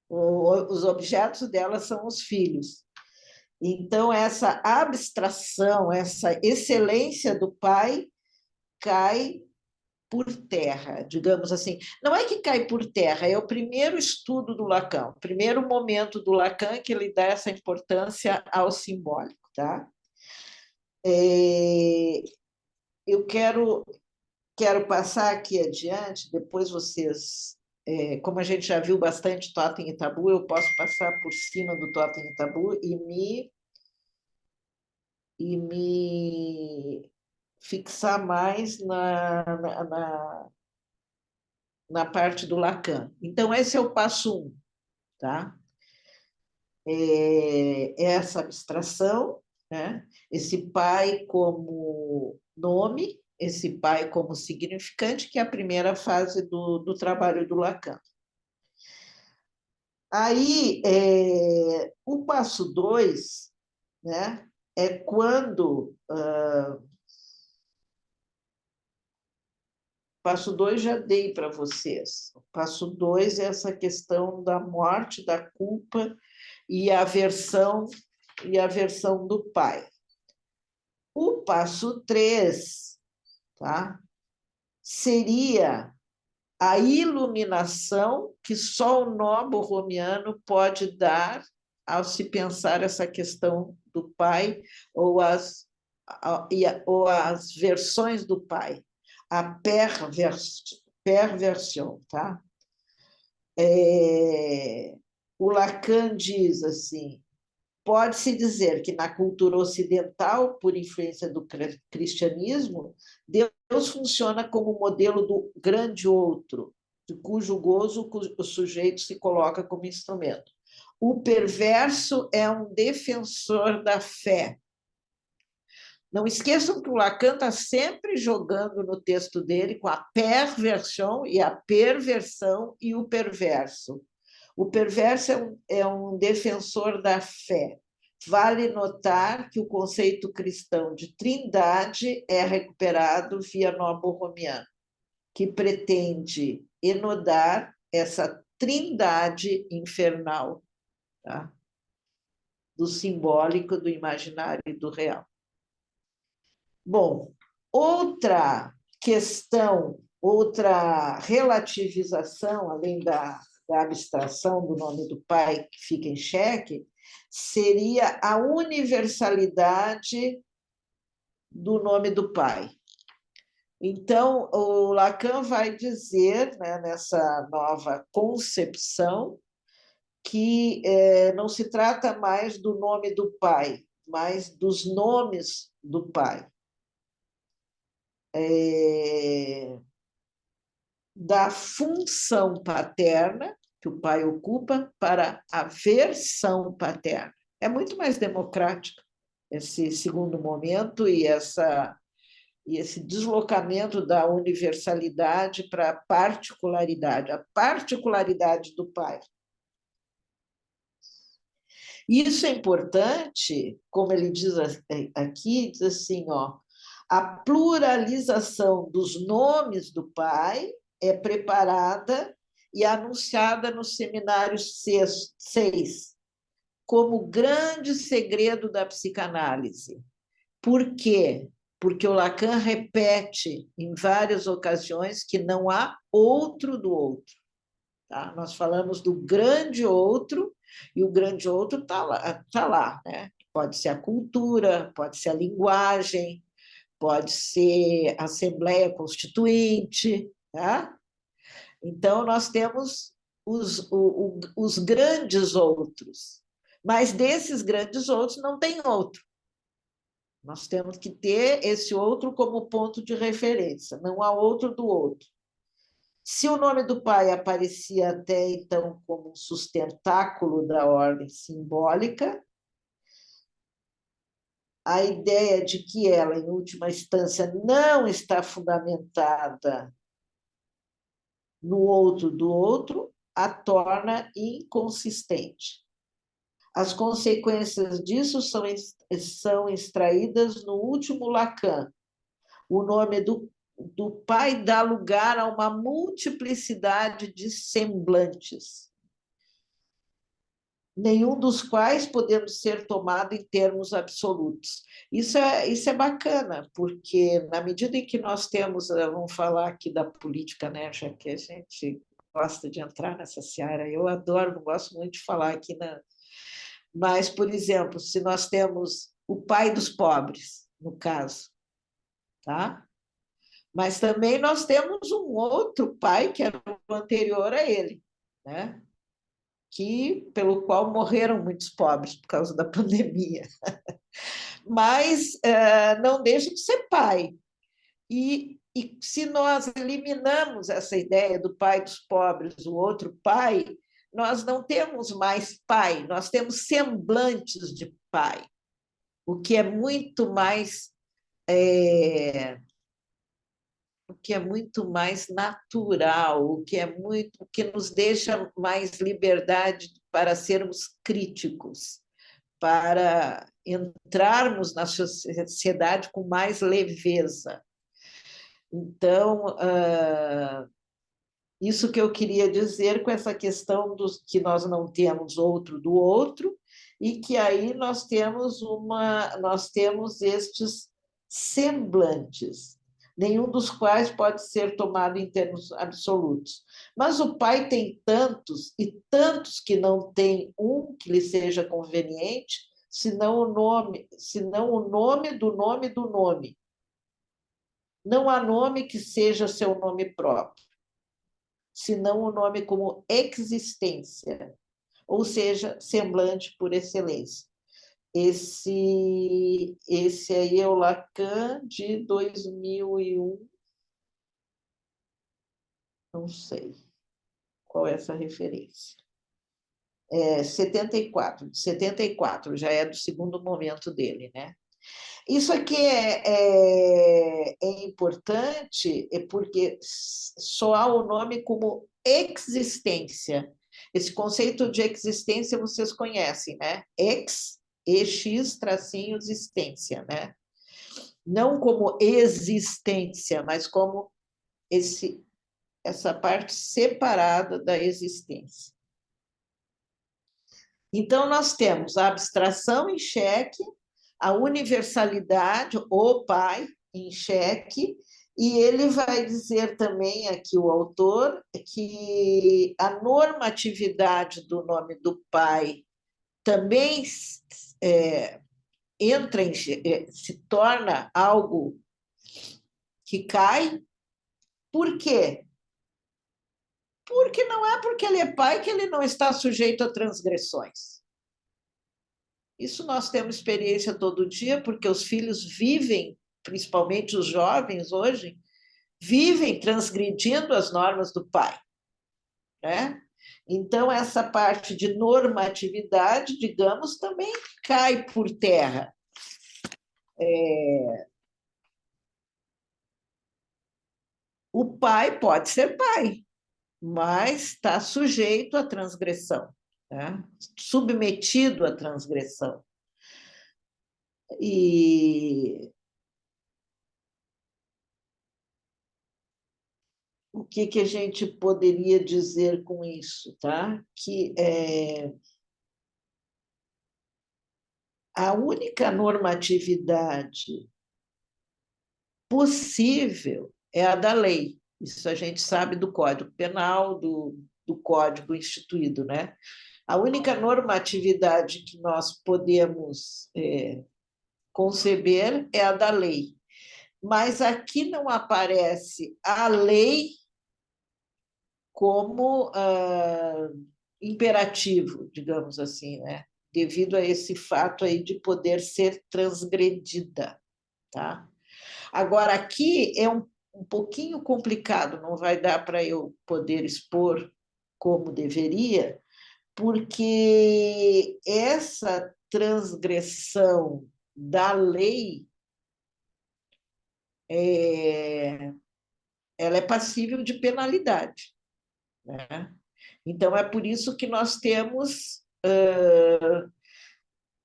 Os objetos dela são os filhos. Então, essa abstração, essa excelência do pai cai por terra, digamos assim. Não é que cai por terra, é o primeiro estudo do Lacan, o primeiro momento do Lacan que ele dá essa importância ao simbólico. Tá? Eu quero passar aqui adiante, depois vocês, como a gente já viu bastante Totem e Tabu, eu posso passar por cima do Totem e Tabu e me fixar mais na parte do Lacan. Então, esse é o passo 1, tá? Essa abstração, né? Esse pai como nome, esse pai como significante, que é a primeira fase do trabalho do Lacan. Aí, o passo 2, né, é quando... passo 2 já dei para vocês. O passo 2 é essa questão da morte, da culpa e a versão do pai. O passo 3, tá, seria a iluminação que só o nó borromiano pode dar ao se pensar essa questão do pai ou as versões do pai, a perversão, tá? O Lacan diz assim: pode-se dizer que na cultura ocidental, por influência do cristianismo, Deus funciona como modelo do grande outro, de cujo gozo o sujeito se coloca como instrumento. O perverso é um defensor da fé. Não esqueçam que o Lacan está sempre jogando no texto dele com a perversão e a perversão e o perverso. O perverso é um defensor da fé. Vale notar que o conceito cristão de trindade é recuperado via nó borromiano, que pretende enodar essa trindade infernal, tá? Do simbólico, do imaginário e do real. Bom, outra questão, outra relativização, além da abstração do nome do pai que fica em xeque, seria a universalidade do nome do pai. Então, o Lacan vai dizer, né, nessa nova concepção, que não se trata mais do nome do pai, mas dos nomes do pai. Da função paterna que o pai ocupa para a versão paterna. É muito mais democrático esse segundo momento e esse deslocamento da universalidade para a particularidade do pai. Isso é importante, como ele diz aqui, diz assim, ó, a pluralização dos nomes do pai é preparada e anunciada no seminário 6, como grande segredo da psicanálise. Por quê? Porque o Lacan repete em várias ocasiões que não há outro do outro. Tá? Nós falamos do grande outro, e o grande outro está lá, né? Pode ser a cultura, pode ser a linguagem, pode ser a Assembleia Constituinte. Tá? Então, nós temos os grandes outros, mas desses grandes outros não tem outro. Nós temos que ter esse outro como ponto de referência, não há outro do outro. Se o nome do pai aparecia até então como um sustentáculo da ordem simbólica, a ideia de que ela, em última instância, não está fundamentada no outro do outro, a torna inconsistente. As consequências disso são extraídas no último Lacan. O nome do pai dá lugar a uma multiplicidade de semblantes, nenhum dos quais podendo ser tomado em termos absolutos. Isso é bacana, porque na medida em que nós temos, vamos falar aqui da política, né, já que a gente gosta de entrar nessa seara, eu adoro, não gosto muito de falar aqui, mas, por exemplo, se nós temos o pai dos pobres, no caso, tá? Mas também nós temos um outro pai, que era o anterior a ele, né? Pelo qual morreram muitos pobres por causa da pandemia. Mas não deixa de ser pai. E se nós eliminamos essa ideia do pai dos pobres, o outro pai, nós não temos mais pai, nós temos semblantes de pai, o que é muito mais natural, o que nos deixa mais liberdade para sermos críticos, para entrarmos na sociedade com mais leveza. Então, isso que eu queria dizer com essa questão que nós não temos outro do outro, e que aí nós temos estes semblantes, nenhum dos quais pode ser tomado em termos absolutos. Mas o pai tem tantos, e tantos que não tem um que lhe seja conveniente, senão o nome do nome do nome. Não há nome que seja seu nome próprio, senão o nome como existência, ou seja, semblante por excelência. Esse aí é o Lacan de 2001, não sei qual é essa referência. 74, já é do segundo momento dele, né? Isso aqui é importante, porque só há o nome como existência. Esse conceito de existência vocês conhecem, né? EX, tracinho, existência, né? Não como existência, mas como essa parte separada da existência. Então, nós temos a abstração em xeque, a universalidade, o pai, em xeque, e ele vai dizer também, aqui o autor, que a normatividade do nome do pai também se torna algo que cai. Por quê? Porque não é porque ele é pai que ele não está sujeito a transgressões. Isso nós temos experiência todo dia, porque os filhos vivem, principalmente os jovens hoje, vivem transgredindo as normas do pai, né? Então, essa parte de normatividade, digamos, também cai por terra. O pai pode ser pai, mas está sujeito à transgressão, né? Submetido à transgressão. E o que a gente poderia dizer com isso, tá? Que a única normatividade possível é a da lei. Isso a gente sabe do Código Penal, do Código instituído, né? A única normatividade que nós podemos conceber é a da lei. Mas aqui não aparece a lei como imperativo, digamos assim, né? Devido a esse fato aí de poder ser transgredida, tá? Agora, aqui é um pouquinho complicado, não vai dar para eu poder expor como deveria, porque essa transgressão da lei ela é passível de penalidade, né? Então, é por isso que nós temos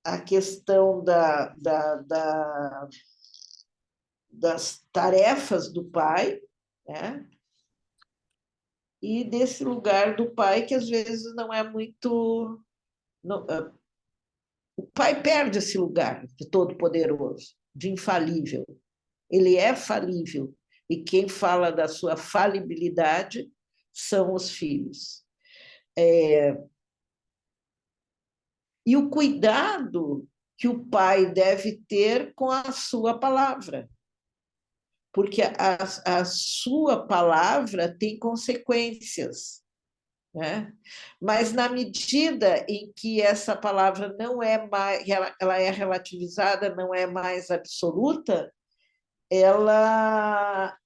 a questão das tarefas do pai, né? E desse lugar do pai que às vezes não é muito. Não, o pai perde esse lugar de todo-poderoso, de infalível. Ele é falível, e quem fala da sua falibilidade são os filhos. E o cuidado que o pai deve ter com a sua palavra, porque a sua palavra tem consequências, né? Mas na medida em que essa palavra não é mais, ela é relativizada, não é mais absoluta, ela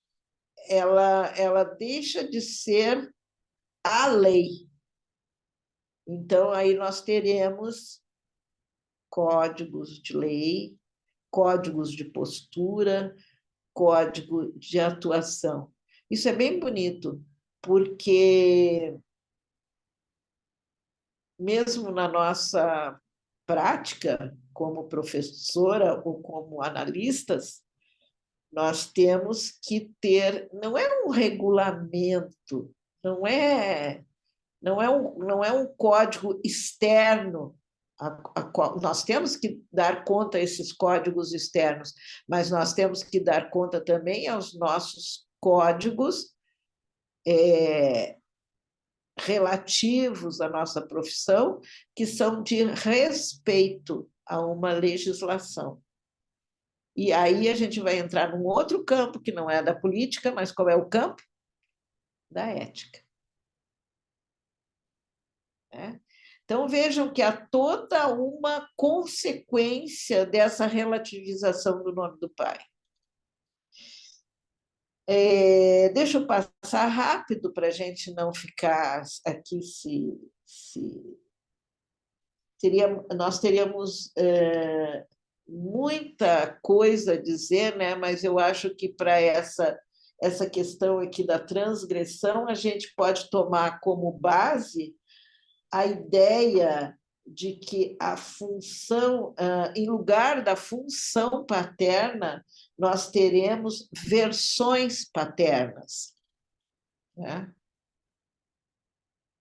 deixa de ser a lei. Então, aí nós teremos códigos de lei, códigos de postura, código de atuação. Isso é bem bonito, porque mesmo na nossa prática como professora ou como analistas, nós temos que ter, não é um regulamento, não é não é um código externo, nós temos que dar conta a esses códigos externos, mas nós temos que dar conta também aos nossos códigos relativos à nossa profissão, que são de respeito a uma legislação. E aí a gente vai entrar num outro campo, que não é da política, mas qual é o campo? Da ética. Então, vejam que há toda uma consequência dessa relativização do nome do pai. Deixa eu passar rápido para a gente não ficar aqui nós teríamos muita coisa a dizer, né? Mas eu acho que para essa questão aqui da transgressão, a gente pode tomar como base a ideia de que a função, em lugar da função paterna, nós teremos versões paternas, né?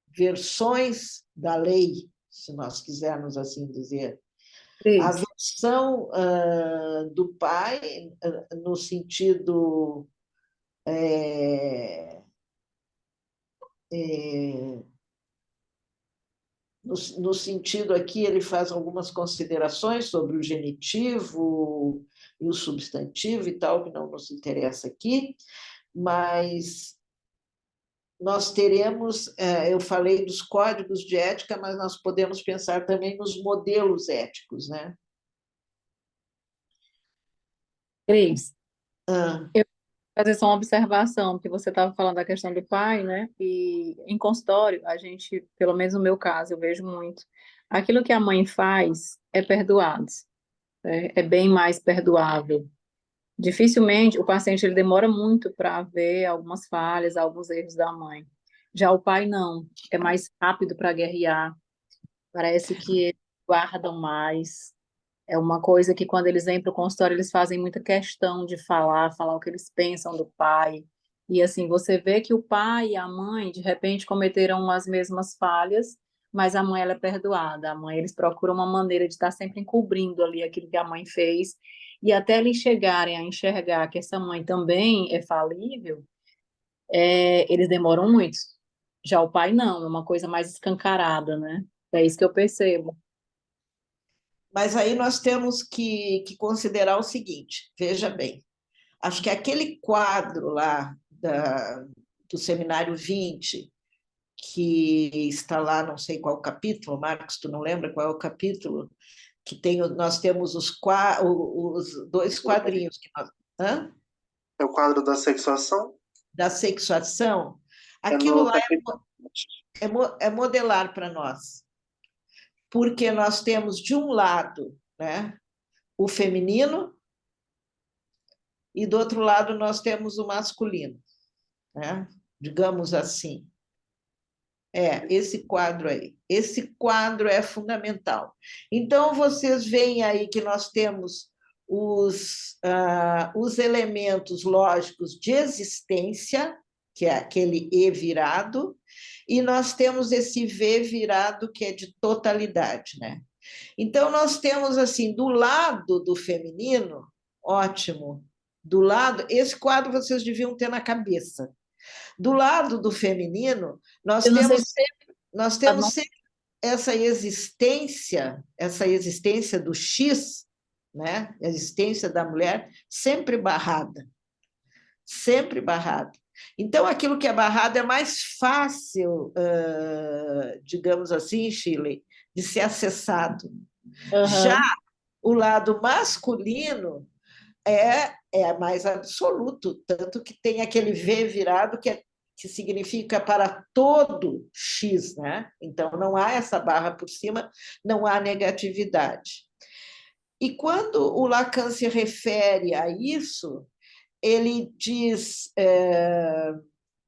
Versões da lei, se nós quisermos assim dizer. A versão do pai, no sentido no sentido aqui, ele faz algumas considerações sobre o genitivo e o substantivo e tal, que não nos interessa aqui, mas nós teremos, eu falei dos códigos de ética, mas nós podemos pensar também nos modelos éticos, né? Cris, Ah, eu fazer só uma observação, porque você estava falando da questão do pai, né? E em consultório, a gente, pelo menos no meu caso, eu vejo muito. Aquilo que a mãe faz é perdoado, é bem mais perdoável. Dificilmente o paciente ele demora muito para ver algumas falhas, alguns erros da mãe. Já o pai não, é mais rápido para guerrear. Parece que eles guardam mais. É uma coisa que quando eles vêm para o consultório, eles fazem muita questão de falar o que eles pensam do pai. E assim, você vê que o pai e a mãe, de repente, cometeram as mesmas falhas, mas a mãe ela é perdoada. A mãe, eles procuram uma maneira de estar sempre encobrindo ali aquilo que a mãe fez. E até eles chegarem a enxergar que essa mãe também é falível, eles demoram muito. Já o pai não, é uma coisa mais escancarada, né? É isso que eu percebo. Mas aí nós temos que considerar o seguinte: veja bem, acho que aquele quadro lá do Seminário 20, que está lá, não sei qual capítulo, Marcos, tu não lembra qual é o capítulo? Que tem, nós temos os dois quadrinhos que nós, É o quadro da sexuação? da sexuação. É Aquilo no lá capítulo. é modelar para nós, porque nós temos de um lado, né, o feminino e do outro lado nós temos o masculino, né? Digamos assim. Esse quadro aí. Esse quadro é fundamental. Então, vocês veem aí que nós temos os elementos lógicos de existência, que é aquele E virado, e nós temos esse V virado, que é de totalidade, né? Então, nós temos, assim, do lado do feminino, ótimo, do lado, esse quadro vocês deviam ter na cabeça. Do lado do feminino, Eu não sei se nós tá temos sempre essa existência do X, né? A existência da mulher sempre barrada, sempre barrada. Então, aquilo que é barrado é mais fácil, digamos assim, Chile, de ser acessado. Já Aham. o lado masculino é mais absoluto, tanto que tem aquele V virado que significa para todo X, né? Então não há essa barra por cima, não há negatividade. E quando o Lacan se refere a isso, ele diz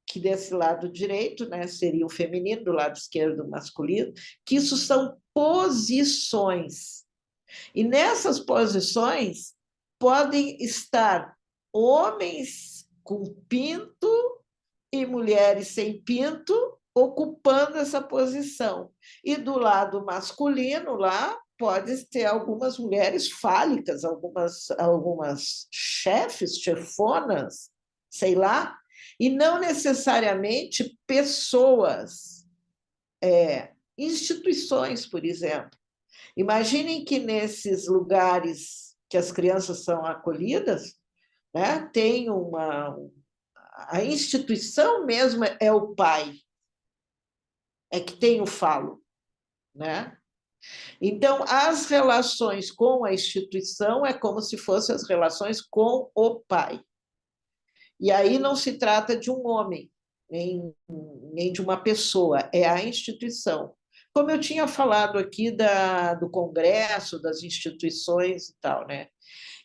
que desse lado direito, né, seria o feminino, do lado esquerdo o masculino, que isso são posições. E nessas posições podem estar homens com pinto e mulheres sem pinto ocupando essa posição. E do lado masculino, lá, pode ter algumas mulheres fálicas, algumas chefes, chefonas, sei lá, e não necessariamente pessoas, instituições, por exemplo. Imaginem que nesses lugares que as crianças são acolhidas, né, tem a instituição mesmo é o pai, é que tem o falo, né? Então, as relações com a instituição é como se fossem as relações com o pai. E aí não se trata de um homem, nem de uma pessoa, é a instituição. Como eu tinha falado aqui do Congresso, das instituições e tal, né?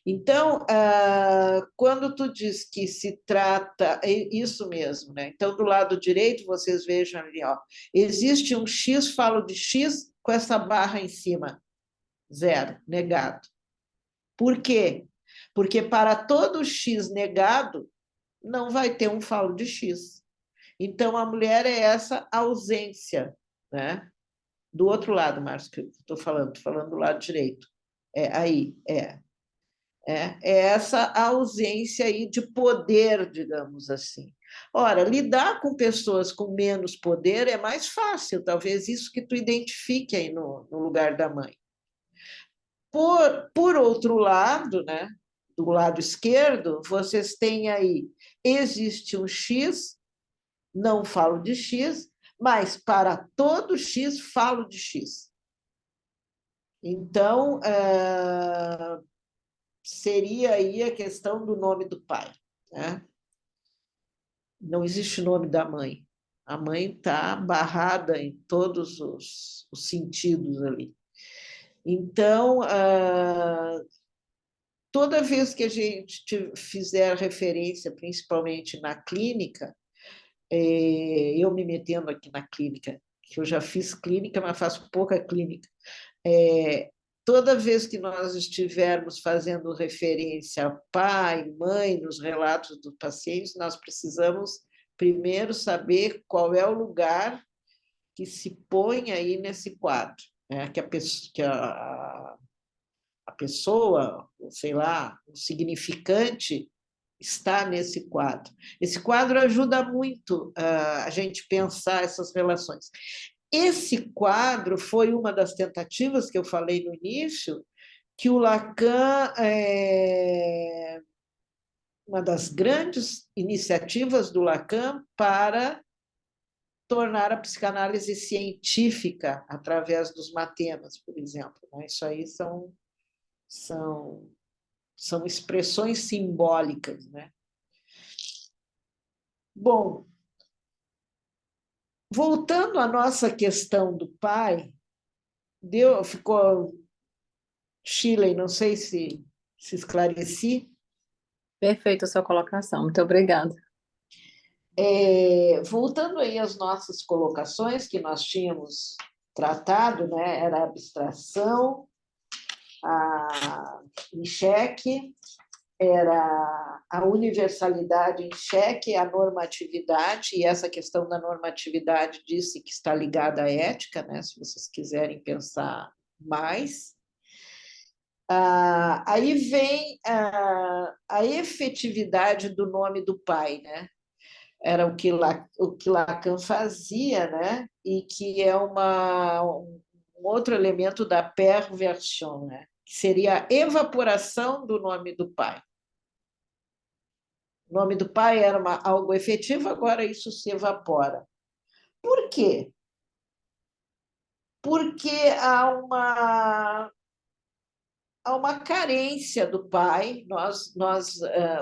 Então, quando tu diz que se trata, é isso mesmo, né? Então, do lado direito, vocês vejam ali, ó, existe um X, falo de X com essa barra em cima, zero, negado. Por quê? Porque para todo X negado, não vai ter um falo de X. Então, a mulher é essa ausência, né? Do outro lado, Márcio, que eu estou falando do lado direito. Aí, é essa ausência aí de poder, digamos assim. Ora, lidar com pessoas com menos poder é mais fácil, talvez isso que tu identifique aí no lugar da mãe. Por outro lado, né, do lado esquerdo, vocês têm aí, existe um X, não falo de X, mas para todo X falo de X. Então, seria aí a questão do nome do pai, né? não existe nome da mãe. A mãe está barrada em todos os sentidos ali. Então, toda vez que a gente fizer referência, principalmente na clínica, eu me metendo aqui na clínica, que eu já fiz clínica, mas faço pouca clínica, toda vez que nós estivermos fazendo referência a pai, mãe, nos relatos dos pacientes, nós precisamos primeiro saber qual é o lugar que se põe aí nesse quadro, né? A pessoa, sei lá, o significante está nesse quadro. Esse quadro ajuda muito a gente pensar essas relações. Esse quadro foi uma das tentativas que eu falei no início, que o Lacan, uma das grandes iniciativas do Lacan para tornar a psicanálise científica através dos matemas, por exemplo. Isso aí são expressões simbólicas, né? Bom, voltando à nossa questão do pai, ficou Shirley, não sei se esclareci. Perfeito a sua colocação, muito obrigada. Voltando aí às nossas colocações que nós tínhamos tratado, né? Era a abstração, em xeque, era a universalidade em xeque, a normatividade, e essa questão da normatividade disse que está ligada à ética, né? Se vocês quiserem pensar mais. Aí vem a efetividade do nome do pai, né? Era o que Lacan fazia, né? E que é um outro elemento da perversão, né? Que seria a evaporação do nome do pai. O nome do pai era algo efetivo, agora isso se evapora. Por quê? Porque há uma carência do pai.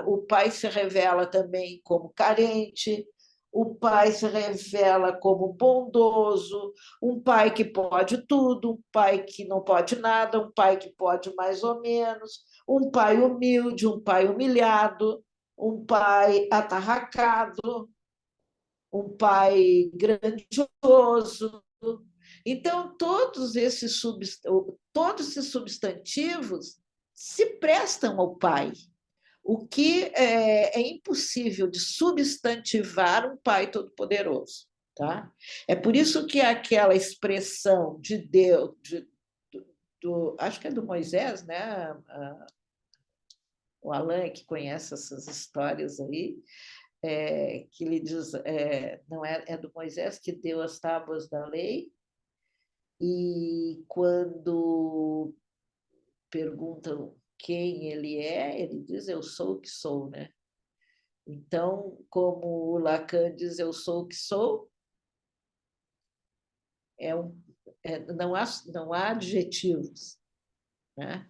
O pai se revela também como carente, o pai se revela como bondoso, um pai que pode tudo, um pai que não pode nada, um pai que pode mais ou menos, um pai humilde, um pai humilhado, um pai atarracado, um pai grandioso. Então, todos esses substantivos se prestam ao pai, o que é impossível de substantivar um pai todo-poderoso. Tá? É por isso que aquela expressão de Deus, acho que é do Moisés, né? O Alain, que conhece essas histórias aí, que ele diz, não é do Moisés que deu as tábuas da lei, e quando perguntam quem ele é, ele diz, eu sou o que sou, né? Então, como o Lacan diz, eu sou o que sou, não há adjetivos, né?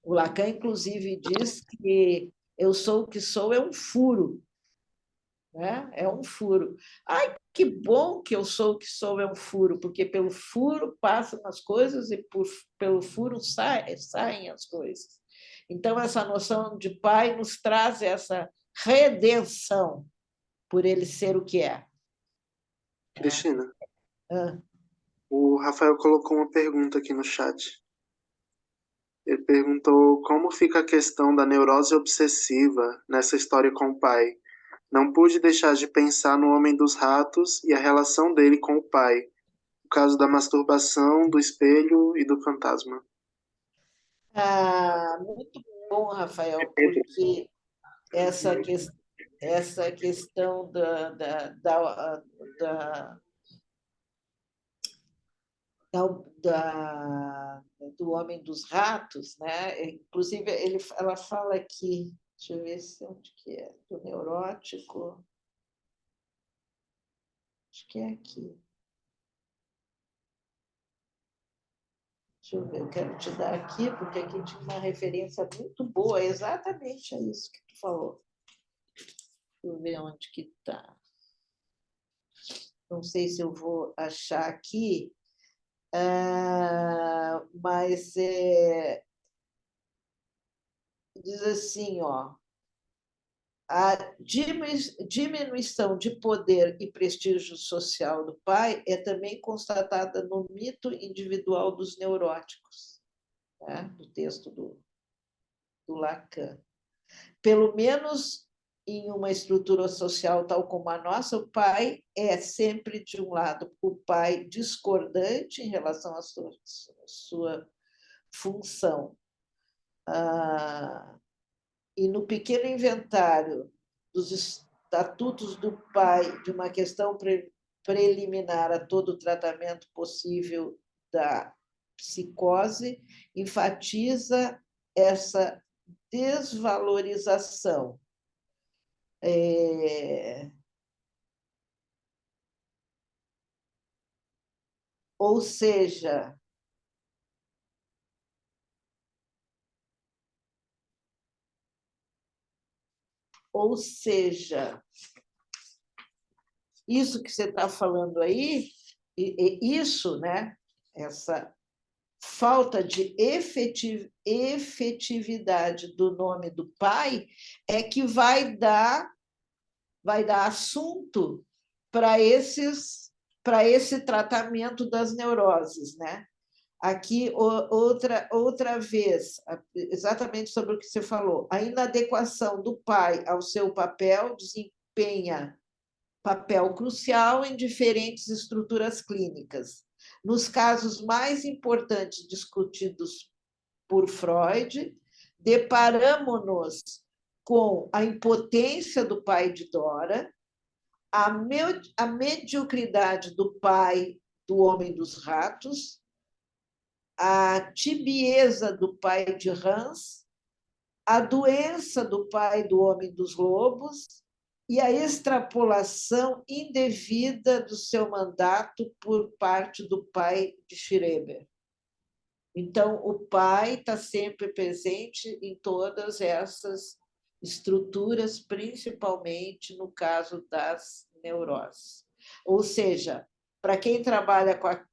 O Lacan, inclusive, diz que eu sou o que sou é um furo, né? É um furo. Ai, que bom que eu sou o que sou é um furo, porque pelo furo passam as coisas e pelo furo saem as coisas. Então, essa noção de pai nos traz essa redenção por ele ser o que é. Cristina, Ah, o Rafael colocou uma pergunta aqui no chat. Ele perguntou como fica a questão da neurose obsessiva nessa história com o pai. Não pude deixar de pensar no Homem dos Ratos e a relação dele com o pai. O caso da masturbação, do espelho e do fantasma. muito bom, Rafael, porque essa questão do Homem dos Ratos, né? Inclusive, ela fala aqui, deixa eu ver onde que é, do neurótico, acho que é aqui. Deixa eu ver, eu quero te dar aqui, porque aqui tinha uma referência muito boa, exatamente a isso que tu falou. eu ver onde que está. Não sei se eu vou achar aqui, mas diz assim, ó, a diminuição de poder e prestígio social do pai é também constatada no mito individual dos neuróticos, né? Do texto do Lacan. Pelo menos em uma estrutura social tal como a nossa, o pai é sempre, de um lado, o pai discordante em relação à sua função. E no pequeno inventário dos estatutos do pai, de uma questão preliminar a todo o tratamento possível da psicose, enfatiza essa desvalorização. Ou seja, isso que você está falando aí, isso, né? Essa falta de efetividade do nome do pai é que vai dar assunto para esse tratamento das neuroses, né? Aqui, outra vez, exatamente sobre o que você falou, a inadequação do pai ao seu papel desempenha papel crucial em diferentes estruturas clínicas. Nos casos mais importantes discutidos por Freud, deparamos-nos com a impotência do pai de Dora, a mediocridade do pai do Homem dos Ratos, a tibieza do pai de Hans, a doença do pai do Homem dos Lobos e a extrapolação indevida do seu mandato por parte do pai de Schreber. Então, o pai está sempre presente em todas essas estruturas, principalmente no caso das neuroses. Ou seja, para quem trabalha com a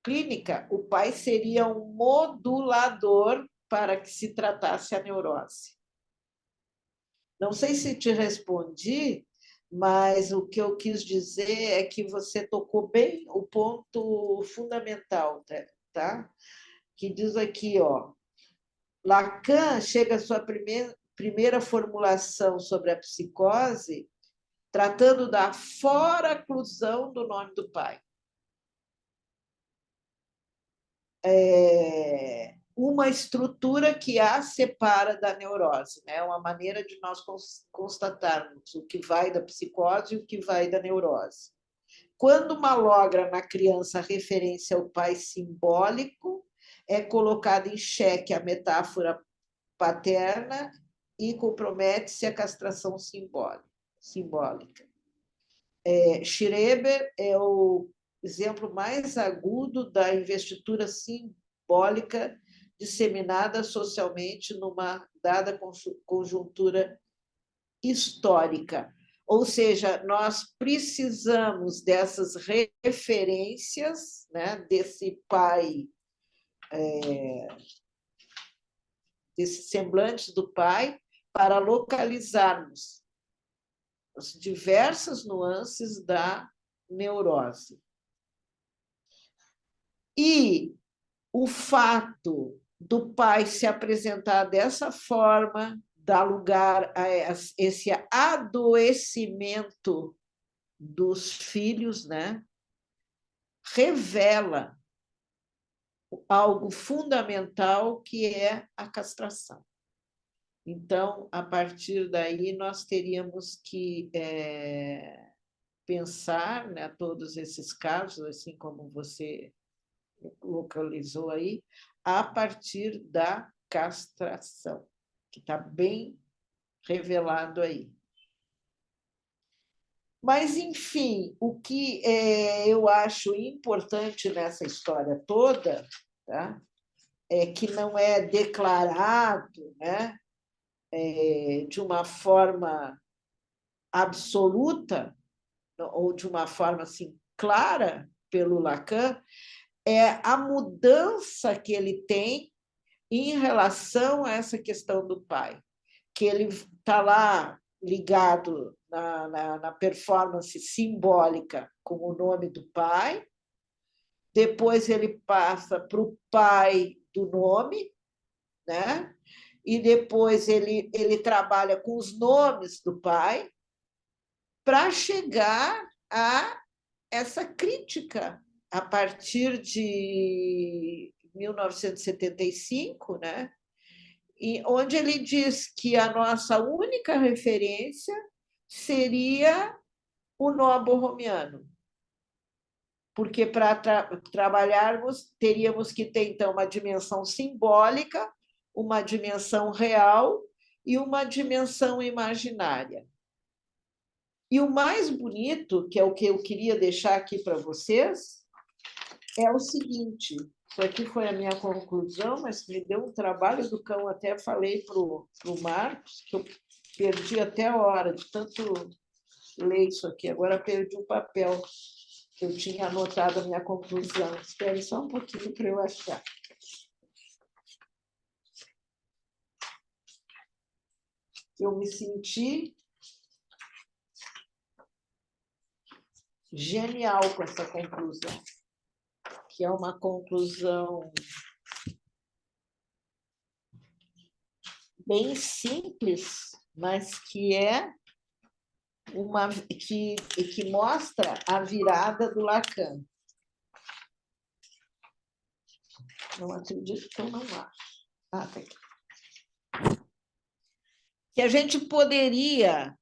clínica, o pai seria um modulador para que se tratasse a neurose. Não sei se te respondi, mas o que eu quis dizer é que você tocou bem o ponto fundamental, tá? Que diz aqui, ó, Lacan chega à sua primeira formulação sobre a psicose tratando da foraclusão do nome do pai. Uma estrutura que a separa da neurose, né? Uma maneira de nós constatarmos o que vai da psicose e o que vai da neurose. Quando malogra na criança a referência ao pai simbólico, é colocada em xeque a metáfora paterna e compromete-se a castração simbólica. Schreber é o exemplo mais agudo da investitura simbólica disseminada socialmente numa dada conjuntura histórica. Ou seja, nós precisamos dessas referências, né, desse pai, desses semblantes do pai, para localizarmos as diversas nuances da neurose. E o fato do pai se apresentar dessa forma dá lugar a esse adoecimento dos filhos, né? Revela algo fundamental que é a castração. Então, a partir daí, nós teríamos que pensar, né, todos esses casos, assim como você localizou aí, a partir da castração, que está bem revelado aí. Mas, enfim, o que eu acho importante nessa história toda, tá, é que não é declarado, né, de uma forma absoluta, ou de uma forma assim clara pelo Lacan, é a mudança que ele tem em relação a essa questão do pai, que ele está lá ligado na performance simbólica com o nome do pai, depois ele passa para o pai do nome, né? E depois ele trabalha com os nomes do pai para chegar a essa crítica a partir de 1975, né? E onde ele diz que a nossa única referência seria o nó borromiano, porque para trabalharmos teríamos que ter então uma dimensão simbólica, uma dimensão real e uma dimensão imaginária. E o mais bonito, que é o que eu queria deixar aqui para vocês, é o seguinte: isso aqui foi a minha conclusão, mas me deu um trabalho do cão, até falei para o Marcos, que eu perdi até a hora de tanto ler isso aqui, agora perdi o papel que eu tinha anotado a minha conclusão. Espere só um pouquinho para eu achar. Eu me senti genial com essa conclusão, que é uma conclusão bem simples, mas que é que mostra a virada do Lacan. Não acredito que eu não acho. Ah, tá aqui. Que a gente poderia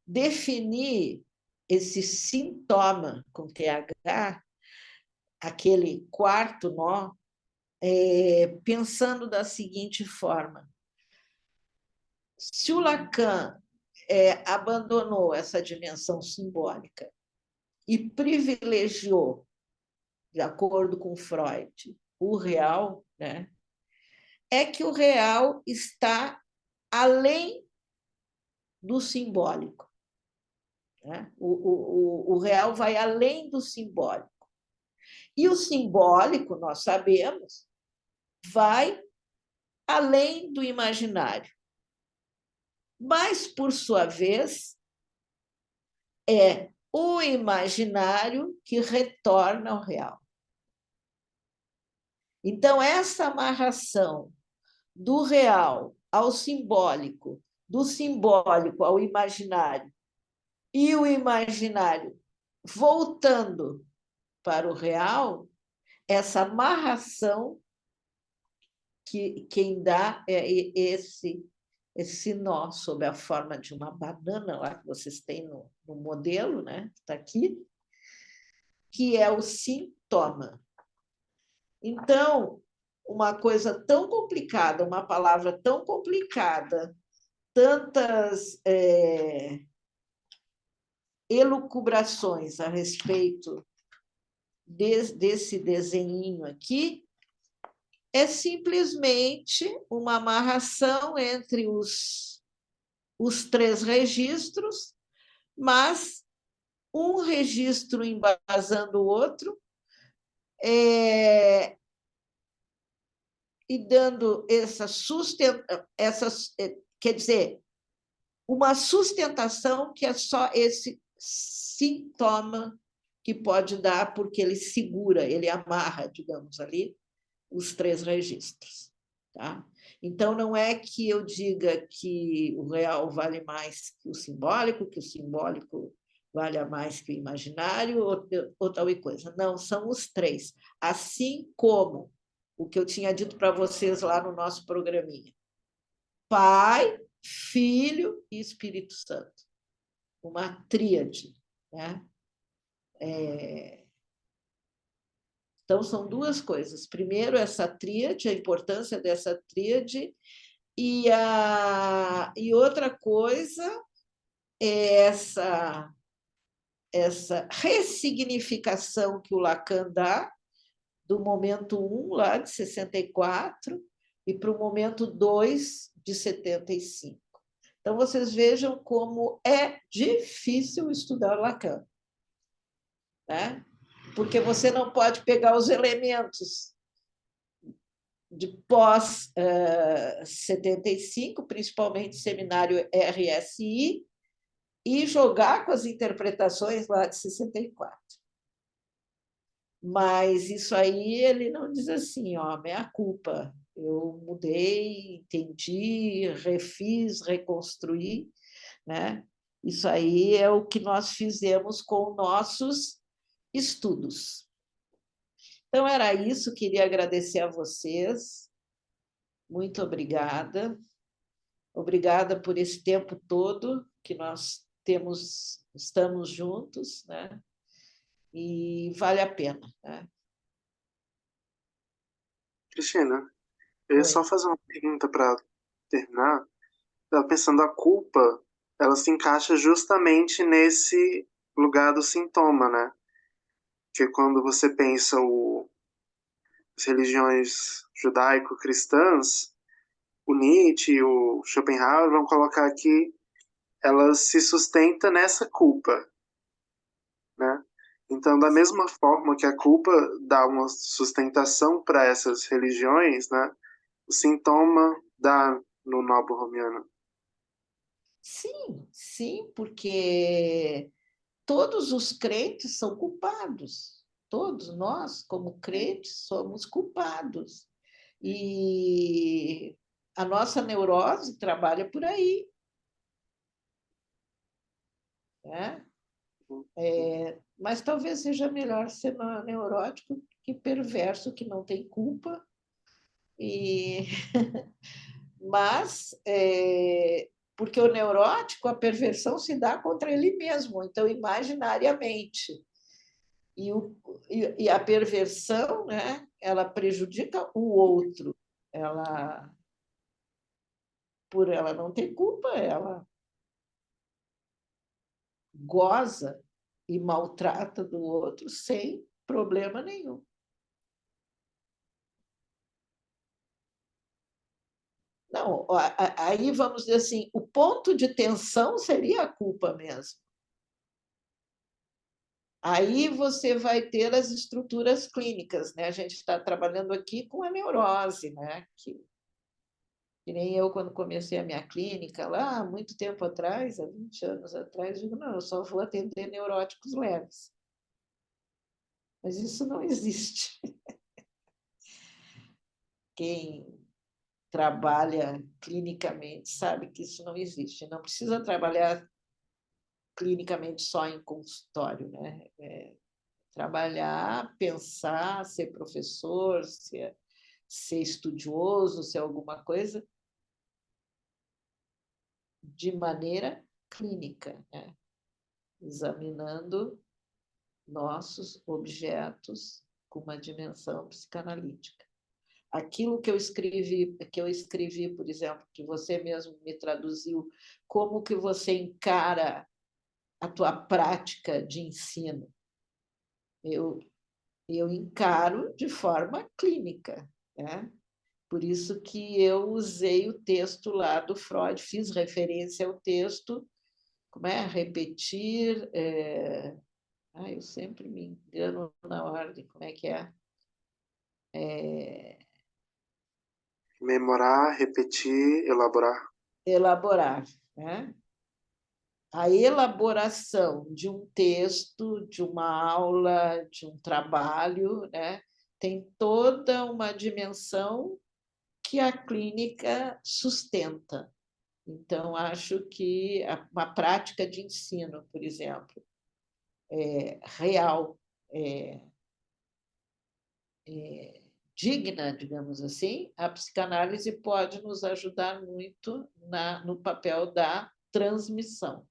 definir esse sintoma com TH, aquele quarto nó, pensando da seguinte forma: se o Lacan abandonou essa dimensão simbólica e privilegiou, de acordo com Freud, o real, né, é que o real está além do simbólico. Né? O real vai além do simbólico. E o simbólico, nós sabemos, vai além do imaginário. Mas, por sua vez, é o imaginário que retorna ao real. Então, essa amarração do real ao simbólico, do simbólico ao imaginário, e o imaginário voltando para o real, essa amarração que quem dá é esse nó sob a forma de uma banana lá que vocês têm no modelo, né? Está aqui, que é o sintoma. Então, uma coisa tão complicada, uma palavra tão complicada, tantas elucubrações a respeito desse desenhinho aqui, é simplesmente uma amarração entre os três registros, mas um registro embasando o outro, e dando quer dizer, uma sustentação que é só esse sintoma que pode dar, porque ele segura, ele amarra, digamos ali, os três registros. Tá? Então, não é que eu diga que o real vale mais que o simbólico vale mais que o imaginário, ou tal e coisa. Não, são os três. Assim como o que eu tinha dito para vocês lá no nosso programinha. Pai, Filho e Espírito Santo. Uma tríade. Né? Então, são duas coisas. Primeiro, essa tríade, a importância dessa tríade, e outra coisa é essa ressignificação que o Lacan dá do momento 1, lá de 64, e para o momento 2, de 75. Então, vocês vejam como é difícil estudar Lacan, né? Porque você não pode pegar os elementos de pós-75, principalmente seminário RSI, e jogar com as interpretações lá de 64. Mas isso aí ele não diz assim, ó, meia culpa. Eu mudei, entendi, refiz, reconstruí, né? Isso aí é o que nós fizemos com nossos estudos. Então, era isso, queria agradecer a vocês. Muito obrigada. Obrigada por esse tempo todo que nós estamos juntos, né? E vale a pena, né? Cristina, eu ia só Oi. fazer uma pergunta para terminar. Estava pensando, a culpa, ela se encaixa justamente nesse lugar do sintoma, né? Que quando você pensa as religiões judaico-cristãs, o Nietzsche e o Schopenhauer vão colocar que ela se sustenta nessa culpa, né? Então, da mesma forma que a culpa dá uma sustentação para essas religiões, né? O sintoma dá no Novo Romiano. Sim, sim, porque todos os crentes são culpados. Todos nós, como crentes, somos culpados. E a nossa neurose trabalha por aí, né? Mas talvez seja melhor ser neurótico que perverso, que não tem culpa. E... Mas, porque o neurótico, a perversão se dá contra ele mesmo, então, imaginariamente. E a perversão, né, ela prejudica o outro. Ela, por ela não ter culpa, ela goza e maltrata do outro sem problema nenhum. Não, aí vamos dizer assim, o ponto de tensão seria a culpa mesmo. Aí você vai ter as estruturas clínicas, né? A gente está trabalhando aqui com a neurose, né? Que nem eu, quando comecei a minha clínica, lá há muito tempo atrás, há 20 anos atrás, digo, não, eu só vou atender neuróticos leves. Mas isso não existe. Quem trabalha clinicamente sabe que isso não existe. Não precisa trabalhar clinicamente só em consultório, né? Trabalhar, pensar, ser professor, ser estudioso, ser alguma coisa, de maneira clínica, né? Examinando nossos objetos com uma dimensão psicanalítica. Aquilo que eu escrevi, por exemplo, que você mesmo me traduziu, como que você encara a tua prática de ensino? Eu encaro de forma clínica, né? Por isso que eu usei o texto lá do Freud, fiz referência ao texto, como é? Repetir. Eu sempre me engano na ordem, como é que é? Memorar, repetir, elaborar. Elaborar, né? A elaboração de um texto, de uma aula, de um trabalho, né? Tem toda uma dimensão que a clínica sustenta. Então, acho que uma prática de ensino, por exemplo, real, digna, digamos assim, a psicanálise pode nos ajudar muito no papel da transmissão.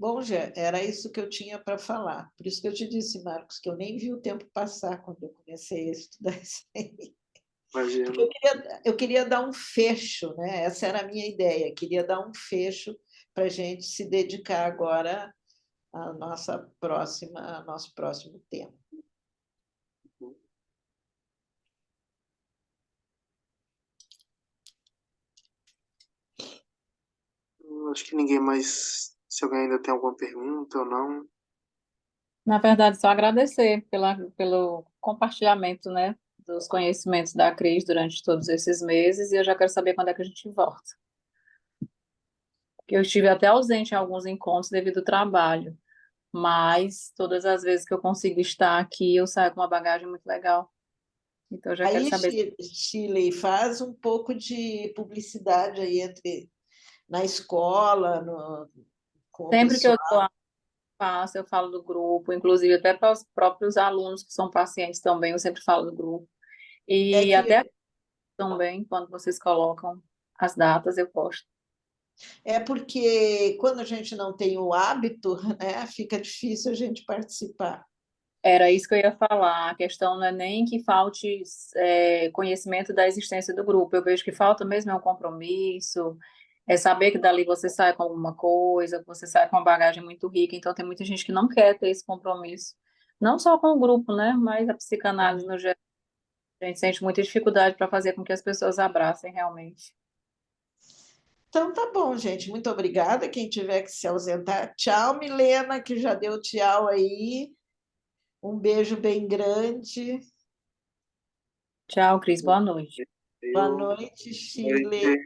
Bom, Gé, era isso que eu tinha para falar. Por isso que eu te disse, Marcos, que eu nem vi o tempo passar quando eu comecei a estudar isso aí. Porque Imagino. eu queria dar um fecho, né? Essa era a minha ideia, queria dar um fecho para a gente se dedicar agora ao nosso próximo tema. Acho que ninguém mais. Se alguém ainda tem alguma pergunta ou não. Na verdade, só agradecer pelo compartilhamento, né, dos conhecimentos da Cris durante todos esses meses, e eu já quero saber quando é que a gente volta. Porque eu estive até ausente em alguns encontros devido ao trabalho, mas todas as vezes que eu consigo estar aqui, eu saio com uma bagagem muito legal. Então, eu já quero Aí, saber. Chile, faz um pouco de publicidade aí na escola, com o Sempre que eu pessoal. estou faço, eu falo do grupo, inclusive até para os próprios alunos que são pacientes também, eu sempre falo do grupo. É E que até também, quando vocês colocam as datas, eu posto. É porque quando a gente não tem o hábito, né, fica difícil a gente participar. Era isso que eu ia falar. A questão não é nem que falte conhecimento da existência do grupo. Eu vejo que falta mesmo é um compromisso, é saber que dali você sai com alguma coisa, que você sai com uma bagagem muito rica. Então, tem muita gente que não quer ter esse compromisso. Não só com o grupo, né? Mas a psicanálise no geral. A gente sente muita dificuldade para fazer com que as pessoas abracem realmente. Então tá bom, gente. Muito obrigada. Quem tiver que se ausentar, tchau, Milena, que já deu tchau aí. Um beijo bem grande. Tchau, Cris. Boa noite. Boa Eu, noite, Chile.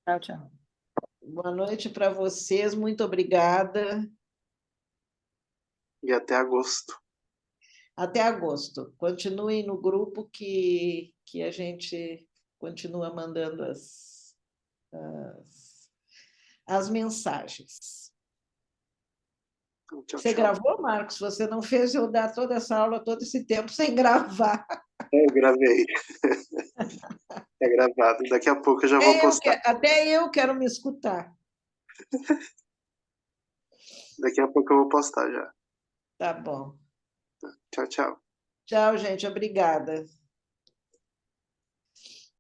Tchau, tchau. Boa noite para vocês. Muito obrigada. e até agosto. Até agosto. Continuem no grupo que a gente continua mandando as mensagens. Então, tchau, Você tchau. gravou, Marcos? Você não fez eu dar toda essa aula, todo esse tempo sem gravar. Eu gravei. É gravado. Daqui a pouco eu já vou postar. Até eu quero me escutar. Daqui a pouco eu vou postar já. Tá bom. Tchau, tchau. Tchau, gente. Obrigada.